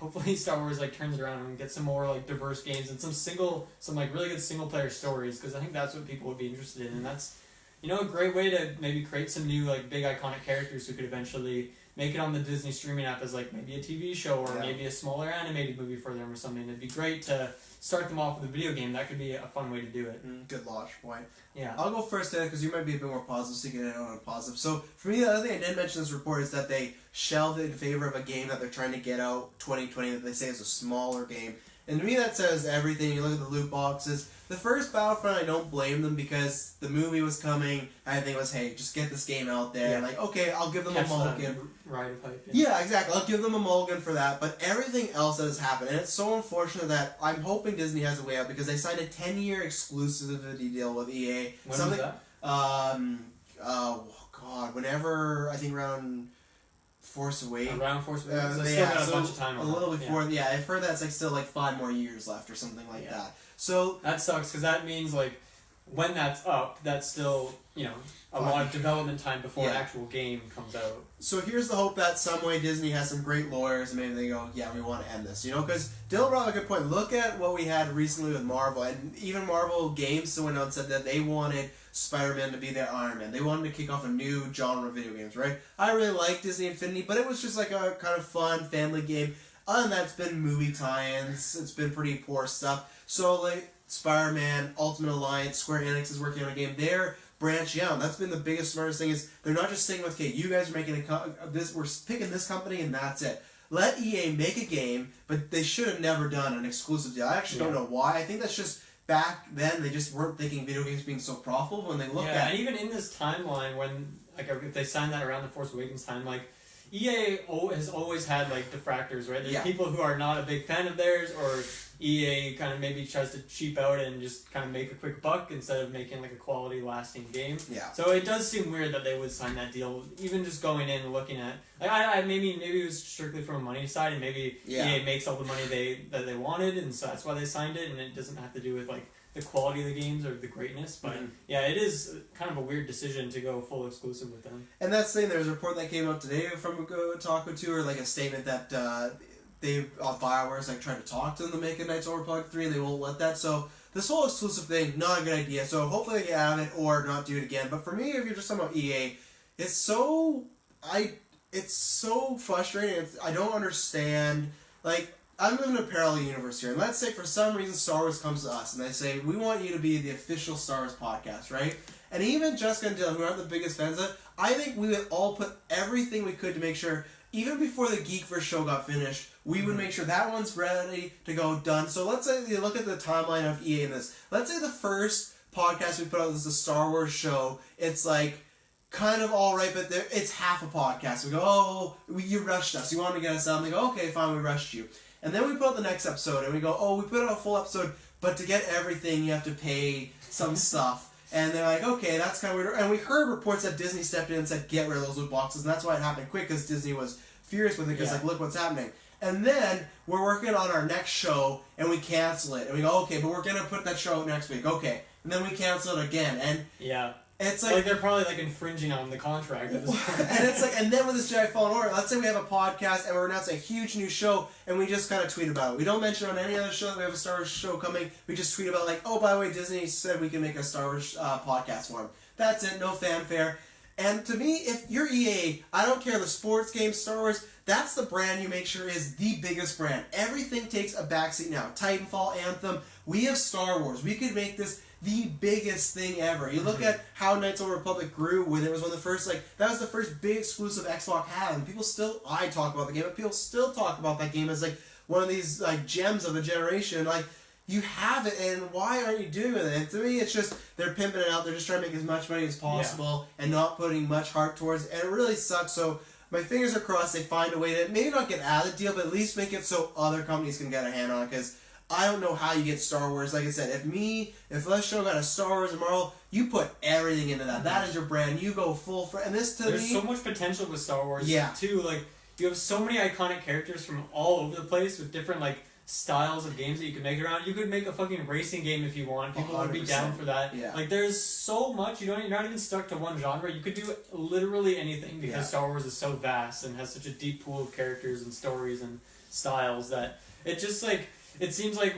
Hopefully Star Wars like turns around and gets some more like diverse games and some like really good single player stories, because I think that's what people would be interested in, and that's a great way to maybe create some new like big iconic characters who could eventually make it on the Disney streaming app as like maybe a TV show or maybe a smaller animated movie for them or something. It'd be great to start them off with a video game. That could be a fun way to do it. Good launch point. Yeah. I'll go first then because you might be a bit more positive, so you get it on a positive. So for me, the other thing I did mention in this report is that they shelved it in favor of a game that they're trying to get out 2020 that they say is a smaller game. And to me that says everything. You look at the loot boxes. The first Battlefront, I don't blame them because the movie was coming. I think it was, hey, just get this game out there. Yeah. Like, okay, I'll give them a mulligan. Ride of hype. Yeah, exactly. I'll give them a mulligan for that. But everything else that has happened, and it's so unfortunate that I'm hoping Disney has a way out because they signed a 10-year exclusivity deal with EA. When was that? Whenever, I think around Force Awakens. Around Force Awakens. So still got a bunch of time on a little before, yeah. I've heard that's like still like 5 more years left or something like that. So that sucks because that means like when that's up, that's still a lot of development time before an actual game comes out. So here's the hope that some way Disney has some great lawyers and maybe they go, yeah, we want to end this, because Dylan brought up a good point. Look at what we had recently with Marvel, and even Marvel Games went out and said that they wanted Spider-Man to be their Iron Man. They wanted to kick off a new genre of video games, right? I really like Disney Infinity, but it was just like a kind of fun family game. Other than that, it's been movie tie-ins. It's been pretty poor stuff. So like Spider-Man, Ultimate Alliance, Square Enix is working on a game. They're branching out. That's been the biggest, smartest thing is they're not just saying, okay, you guys are making this, we're picking this company and that's it. Let EA make a game, but they should have never done an exclusive deal. I actually don't know why. I think that's just back then they just weren't thinking video games being so profitable when they look at. And even in this timeline, when like if they signed that around the Force Awakens time, like EA has always had like detractors, right? There's people who are not a big fan of theirs, or EA kind of maybe tries to cheap out and just kind of make a quick buck instead of making like a quality lasting game. Yeah. So it does seem weird that they would sign that deal, even just going in and looking at like maybe it was strictly from a money side, and maybe EA makes all the money that they wanted, and so that's why they signed it, and it doesn't have to do with like the quality of the games or the greatness, but it is kind of a weird decision to go full exclusive with them. And that's the thing. There's a report that came out today from Kotaku too, or like a statement that BioWare's like trying to talk to them to make a Knights of Republic 3, and they won't let that. So this whole exclusive thing, not a good idea. So hopefully they get out of it or not do it again. But for me, if you're just talking about EA, it's so frustrating. I don't understand. Like I'm living in a parallel universe here, and let's say for some reason Star Wars comes to us, and they say, we want you to be the official Star Wars podcast, right? And even Jessica and Dylan, who aren't the biggest fans of it, I think we would all put everything we could to make sure, even before the Geekverse show got finished, we would make sure that one's ready to go, done. So let's say you look at the timeline of EA in this. Let's say the first podcast we put out is a Star Wars show. It's like kind of all right, but it's half a podcast. We go, oh, you rushed us. You wanted to get us out. And they go, okay, fine, we rushed you. And then we put out the next episode, and we go, oh, we put out a full episode, but to get everything, you have to pay some stuff. And they're like, okay, that's kind of weird. And we heard reports that Disney stepped in and said, get rid of those loot boxes. And that's why it happened quick, because Disney was furious with it, because, like, look what's happening. And then we're working on our next show, and we cancel it. And we go, okay, but we're going to put that show out next week. Okay. And then we cancel it again. And it's like they're probably like infringing on the contract at this point. And it's like, and then with this Jedi Fallen Order, let's say we have a podcast and we're announcing a huge new show, and we just kind of tweet about it. We don't mention on any other show that we have a Star Wars show coming. We just tweet about, like, oh, by the way, Disney said we can make a Star Wars podcast for them. That's it, no fanfare. And to me, if you're EA, I don't care the sports game, Star Wars, that's the brand you make sure is the biggest brand. Everything takes a backseat now. Titanfall, Anthem, we have Star Wars. We could make this the biggest thing ever. You look at how Knights of the Republic grew when it was one of the first, like, that was the first big exclusive Xbox had, and people still, I talk about the game, but people still talk about that game as, like, one of these, like, gems of the generation. Like, you have it, and why aren't you doing it? And to me, it's just, they're pimping it out, they're just trying to make as much money as possible, and not putting much heart towards it, and it really sucks. So my fingers are crossed they find a way to maybe not get out of the deal, but at least make it so other companies can get a hand on it, because I don't know how you get Star Wars. Like I said, if Let's Show got a Star Wars and Marvel, you put everything into that. That is your brand. You go full for, and this to There's me, so much potential with Star Wars too. Like, you have so many iconic characters from all over the place with different, like, styles of games that you could make around. You could make a fucking racing game if you want. People would be down for that. Yeah. Like, there's so much. You're not even stuck to one genre. You could do literally anything, because Star Wars is so vast and has such a deep pool of characters and stories and styles that it just, like, it seems like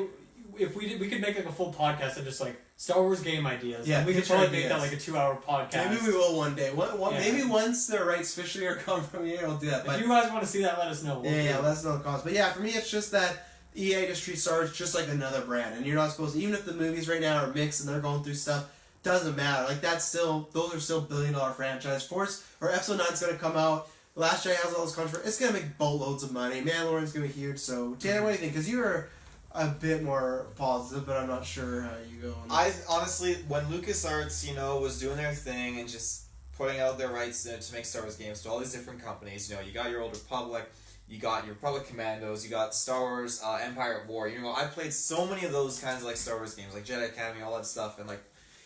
if we could make, like, a full podcast of just, like, Star Wars game ideas. Yeah, and we could probably make that like a 2-hour podcast. Maybe we will one day. Maybe once the rights officially are come from EA, we'll do that. But if you guys want to see that, let us know. Let us know the comments. But yeah, for me, it's just that EA just treats Star Wars just like another brand, and you're not supposed to, even if the movies right now are mixed and they're going through stuff, doesn't matter. Like, those are still billion-dollar franchise. Force or Episode 9 is going to come out. Last Jedi has all this controversy. It's going to make boatloads of money. Mandalorian's going to be huge. So, Tanner, what do you think? Because you were a bit more positive, but I'm not sure how you go. I honestly, when LucasArts, was doing their thing and just putting out their rights to make Star Wars games to all these different companies, you got your Old Republic, you got your Republic Commandos, you got Star Wars Empire at War. I played so many of those kinds of, like, Star Wars games, like Jedi Academy, all that stuff, and, like,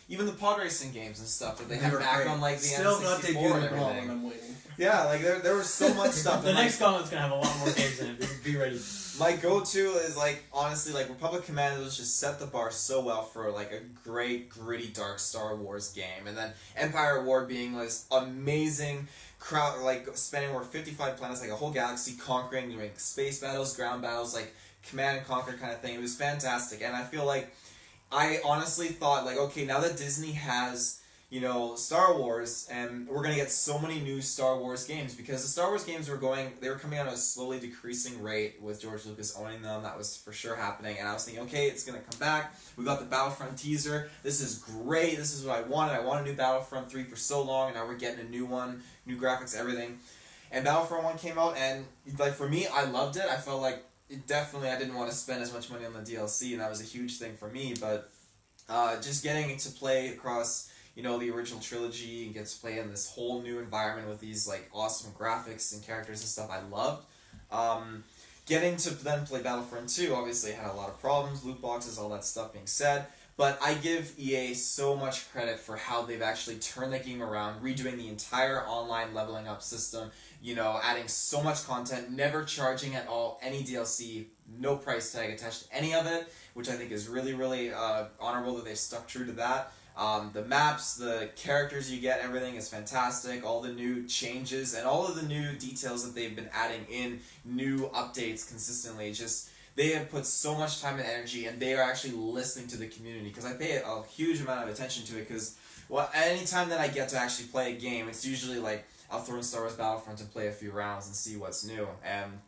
even the pod racing games and stuff that they have back on, like, the Still N64 not debuted and everything. and I'm waiting. Yeah, like, there was so much stuff. The next gauntlet's gonna have a lot more games in it. Be ready. My go-to is, like, honestly, like, Republic Commandos just set the bar so well for, like, a great, gritty, dark Star Wars game. And then Empire at War being this amazing crowd, like, spanning over 55 planets, like a whole galaxy, conquering, doing space battles, ground battles, like, command and conquer kind of thing. It was fantastic. And I feel like I honestly thought, like, okay, now that Disney has, Star Wars, and we're going to get so many new Star Wars games, because the Star Wars games they were coming out at a slowly decreasing rate with George Lucas owning them. That was for sure happening, and I was thinking, okay, it's going to come back. We got the Battlefront teaser. This is great. This is what I wanted. I wanted a new Battlefront 3 for so long, and now we're getting a new one, new graphics, everything. And Battlefront 1 came out, and, like, for me, I loved it. I felt like I didn't want to spend as much money on the DLC, and that was a huge thing for me, but just getting to play across the original trilogy, and get to play in this whole new environment with these, like, awesome graphics and characters and stuff I loved. Getting to then play Battlefront 2 obviously had a lot of problems, loot boxes, all that stuff being said, but I give EA so much credit for how they've actually turned the game around, redoing the entire online leveling up system, adding so much content, never charging at all any DLC, no price tag attached to any of it, which I think is really, really honorable that they've stuck true to that. The maps, the characters you get, everything is fantastic. All the new changes and all of the new details that they've been adding in new updates consistently. Just, they have put so much time and energy, and they are actually listening to the community, because I pay a huge amount of attention to it, because anytime that I get to actually play a game, it's usually like I'll throw in Star Wars Battlefront and play a few rounds and see what's new, and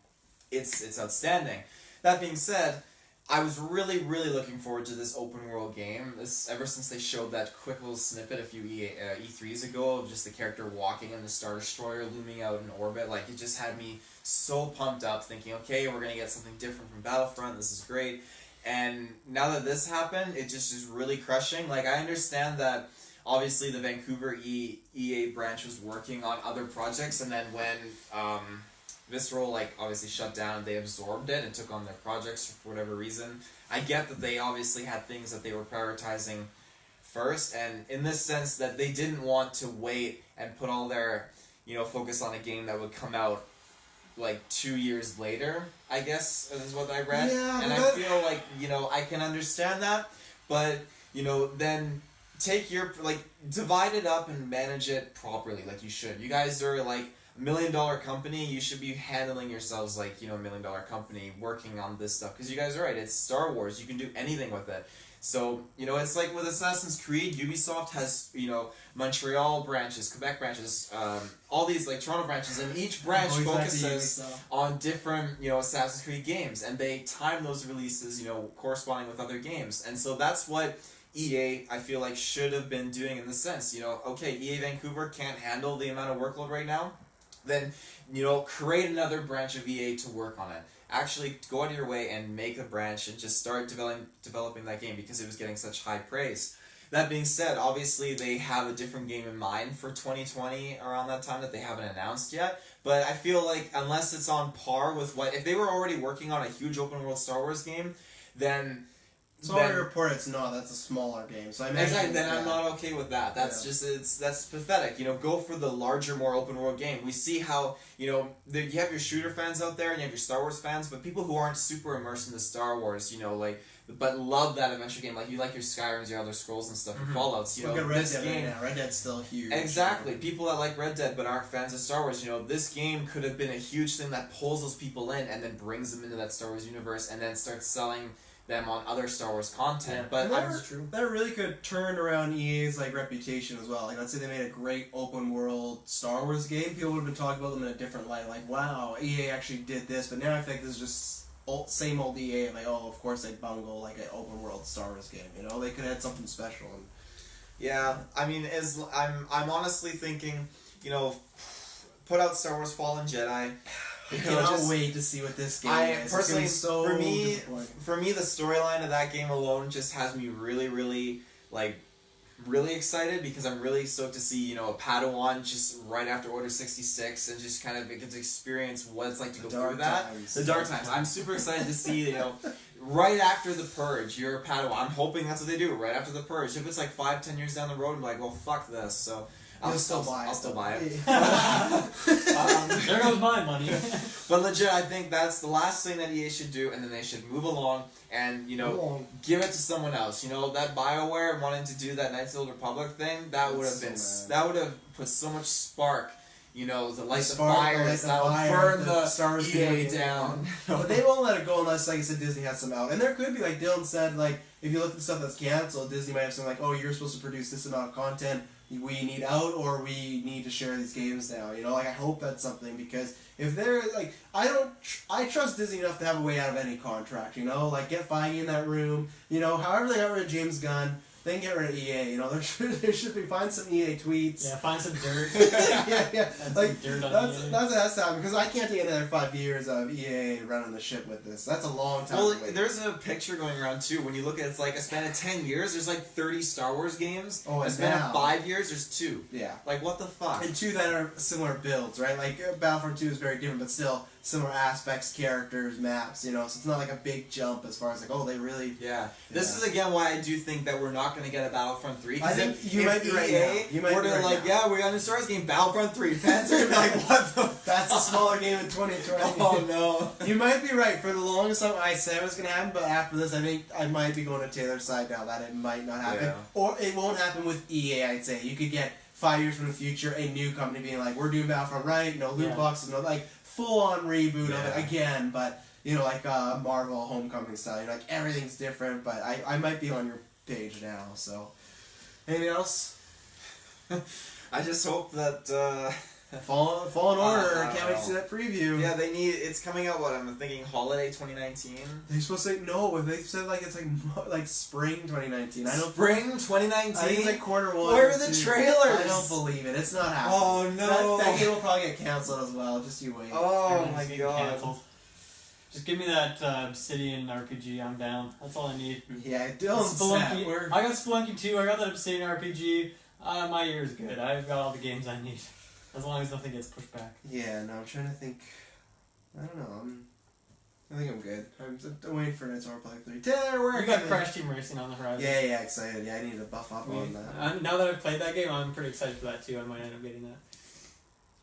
it's outstanding. That being said, I was really, really looking forward to this open world game. Ever since they showed that quick little snippet a few E3s ago of just the character walking in the Star Destroyer looming out in orbit, like, it just had me so pumped up, thinking, okay, we're gonna get something different from Battlefront. This is great. And now that this happened, it just is really crushing. Like, I understand that obviously the Vancouver EA branch was working on other projects, and then when Visceral, like, obviously shut down, they absorbed it and took on their projects for whatever reason. I get that they obviously had things that they were prioritizing first, and in this sense that they didn't want to wait and put all their, focus on a game that would come out like 2 years later, I guess, is what I read. Yeah, and I feel like, I can understand that, but, then take your, divide it up and manage it properly, like you should. You guys are, like, $1 million company, you should be handling yourselves like, $1 million company working on this stuff. Because you guys are right, it's Star Wars, you can do anything with it. So, it's like with Assassin's Creed, Ubisoft has, Montreal branches, Quebec branches, all these, like, Toronto branches, and each branch focuses on different, Assassin's Creed games, and they time those releases, corresponding with other games. And so that's what EA, I feel like, should have been doing in this sense. Okay, EA Vancouver can't handle the amount of workload right now, then, create another branch of EA to work on it. Actually, go out of your way and make a branch and just start developing that game because it was getting such high praise. That being said, obviously they have a different game in mind for 2020 around that time that they haven't announced yet, but I feel like unless it's on par with if they were already working on a huge open world Star Wars game, then... It's already reported it's not. That's a smaller game. So I imagine exactly. Then I'm not okay with that. That's that's pathetic. Go for the larger, more open world game. We see how you have your shooter fans out there and you have your Star Wars fans, but people who aren't super immersed into Star Wars, but love that adventure game. Like you like your Skyrims, your Elder Scrolls and stuff, your Fallouts. Look at Red Dead right now. Red Dead's still huge. Exactly. People that like Red Dead but aren't fans of Star Wars, this game could have been a huge thing that pulls those people in and then brings them into that Star Wars universe and then starts selling them on other Star Wars content, but that really could turn around EA's reputation as well. Like, let's say they made a great open world Star Wars game, people would have been talking about them in a different light. Like, wow, EA actually did this, but now I think this is just same old EA. Like, oh, of course they bungle like an open world Star Wars game. They could have had something special. Yeah, I mean, I'm honestly thinking, put out Star Wars Fallen Jedi. I cannot wait to see what this game is. Personally, for me, the storyline of that game alone just has me really, really, really excited because I'm really stoked to see, a Padawan just right after Order 66 and just kind of get to experience what it's like to go through that. The Dark Times. I'm super excited to see, right after the Purge, you're a Padawan. I'm hoping that's what they do, right after the Purge. If it's 5-10 years down the road, I'm like, well, fuck this, so... I'll still buy it. There goes my money. But legit, I think that's the last thing that EA should do, and then they should move along and, give it to someone else. That BioWare wanting to do that Knights of the Old Republic thing, that would have that would have put so much spark. The light the fires that will burn the Star Wars EA down. But they won't let it go unless, like I said, Disney has some out. And there could be, like Dylan said, if you look at stuff that's canceled, Disney might have something oh, you're supposed to produce this amount of content. We need out, or we need to share these games now. I hope that's something, because if they're I trust Disney enough to have a way out of any contract. Get Feige in that room. However they got rid of James Gunn, then get rid of EA. There should be find some EA tweets. Yeah, find some dirt. yeah. Dirt on that's EA. what has to happen, because I can't take another 5 years of EA running the ship with this. That's a long time. Well, there's a picture going around too. When you look at it, it's a span of 10 years. There's 30 Star Wars games. Oh, and a span of 5 years. There's 2. Yeah. What the fuck? And 2 that are similar builds, right? Battlefront 2 is very different, but still similar aspects, characters, maps. So it's not a big jump as far as they really. Yeah. This is again why I do think that we're not going to get a Battlefront 3. I think you might be right now. You might be right now. Yeah, we're on the Star Wars game Battlefront 3. Fans are going to be what the fuck? That's a smaller game in 2020. Oh no. You might be right. For the longest time, I said it was going to happen, but after this, I think I might be going to Taylor's side now that it might not happen. Yeah. Or it won't happen with EA, I'd say. You could get 5 years from the future, a new company being we're doing Battlefront right, loot boxes, full-on reboot of it again, but, Marvel Homecoming style. Everything's different, but I might be on your page now, so. Anything else? I just hope that Fallen Order. I Can't don't wait to see know. that preview. Yeah, it's coming out. What I'm thinking, holiday 2019. They're supposed to say no. They said like it's like spring 2019. I don't. Spring 2019. I think it's like quarter one. Where are the two. trailers? I don't believe it. It's not happening. Oh no! That game will probably get canceled as well. Just you wait. Oh Everything's my getting god! canceled. Just give me that Obsidian RPG. I'm down. That's all I need. Yeah, Dylan's Spelunky. set. I got Spelunky 2. I got that Obsidian RPG. My year's good. I've got all the games I need. As long as nothing gets pushed back. Yeah, no, I'm trying to think. I don't know. I think I'm good. I'm waiting for Knights of Republic 3. Taylor, where We got Crash Team Racing on the horizon. Yeah, excited. Yeah, I need to buff up on that. Now that I've played that game, I'm pretty excited for that too. I might end up getting that.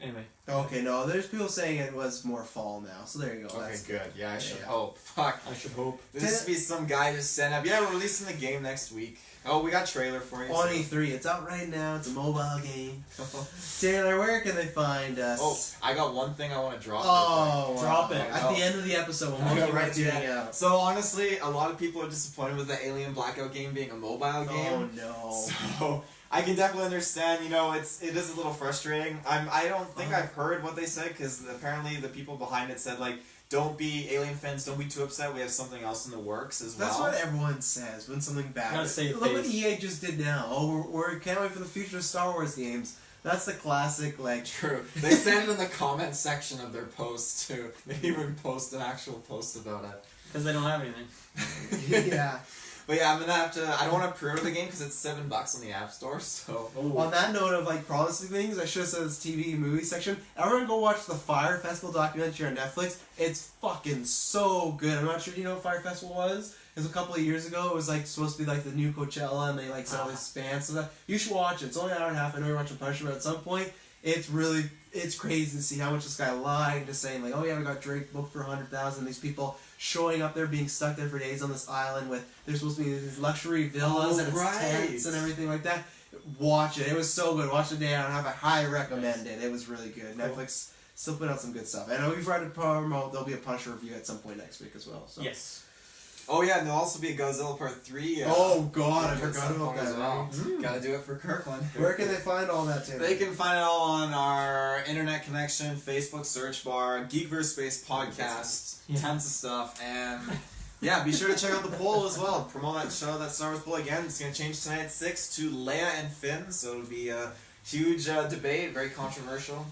Anyway. Okay, no, there's people saying it was more fall now, so there you go. Okay, That's good. Yeah, I should Yeah. hope. Fuck. I should hope. This would be some guy just sent up. Yeah, we're releasing the game next week. Oh, we got trailer for you. on E3. It's out right now. It's a mobile game. Taylor, where can they find us? Oh, I got one thing I want to drop. Oh, Drop it. At the end of the episode, I we'll got get right right to to that. out. So honestly, a lot of people are disappointed with the Alien Blackout game being a mobile game. Oh no. So I can definitely understand. You know, it is a little frustrating. I don't think Oh. I've heard what they said because apparently the people behind it said like, don't be Alien fans, don't be too upset. We have something else in the works as well. That's what everyone says when something bad. Gotta save Look what face. EA just did now. Oh, we can't wait for the future of Star Wars games. That's the classic, like. True. They said it in the comment section of their post too. They even post an actual post about it. Because they don't have anything. Yeah. But yeah, I'm gonna have to. I don't want to pre-order the game because it's $7 on the App Store. So. On that note of like promising things, I should have said this TV movie section. Everyone go watch the Fire Festival documentary on Netflix. It's fucking so good. I'm not sure. Do you know what Fire Festival was? It was a couple of years ago. It was like supposed to be like the new Coachella, and they like sell this bands. So that you should watch it. It's only an hour and a half. I know you're watching Punisher, but at some point, it's crazy to see how much this guy lied, just saying like, oh yeah, we got Drake booked for 100,000. These people showing up there, being stuck there for days on this island with they're supposed to be these luxury villas and it's tents and everything like that. Watch it. It was so good. Watch it day out and have. I highly recommend it. It was really good. Cool. Netflix still putting out some good stuff. And we've tried to promote. There'll be a Punisher review at some point next week as well. So. Yes. Oh yeah, and there'll also be a Godzilla Part 3. Oh God, I good forgot stuff about as that. well. Mm. Gotta do it for Kirkland. Where can they find all that, Taylor? They can find it all on our internet connection, Facebook search bar, Geekverse Space Podcast, Yeah. tons of stuff, and yeah, be sure to check out the poll as well. Promote that show, that Star Wars poll again. It's gonna change tonight at 6 to Leia and Finn, so it'll be a huge debate, very controversial.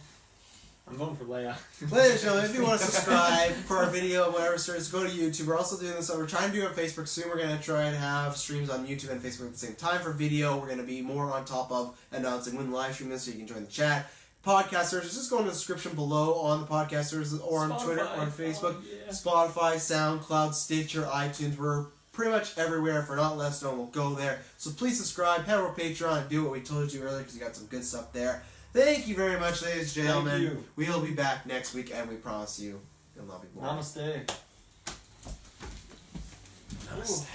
I'm going for Leia. Ladies and gentlemen, if you want to subscribe for our video, whatever service, go to YouTube. We're also doing this. We're trying to do it on Facebook soon. We're going to try and have streams on YouTube and Facebook at the same time for video. We're going to be more on top of announcing when live stream is, so you can join the chat. Podcast services, just go in the description below on the podcast services or on Twitter or on Facebook. Oh, yeah. Spotify, SoundCloud, Stitcher, iTunes. We're pretty much everywhere. If we're not, let us know. We'll go there. So please subscribe, head over to Patreon, and do what we told you earlier because you got some good stuff there. Thank you very much, ladies and gentlemen. Thank you. We'll be back next week, and we promise you, you'll not be bored. Namaste. Namaste.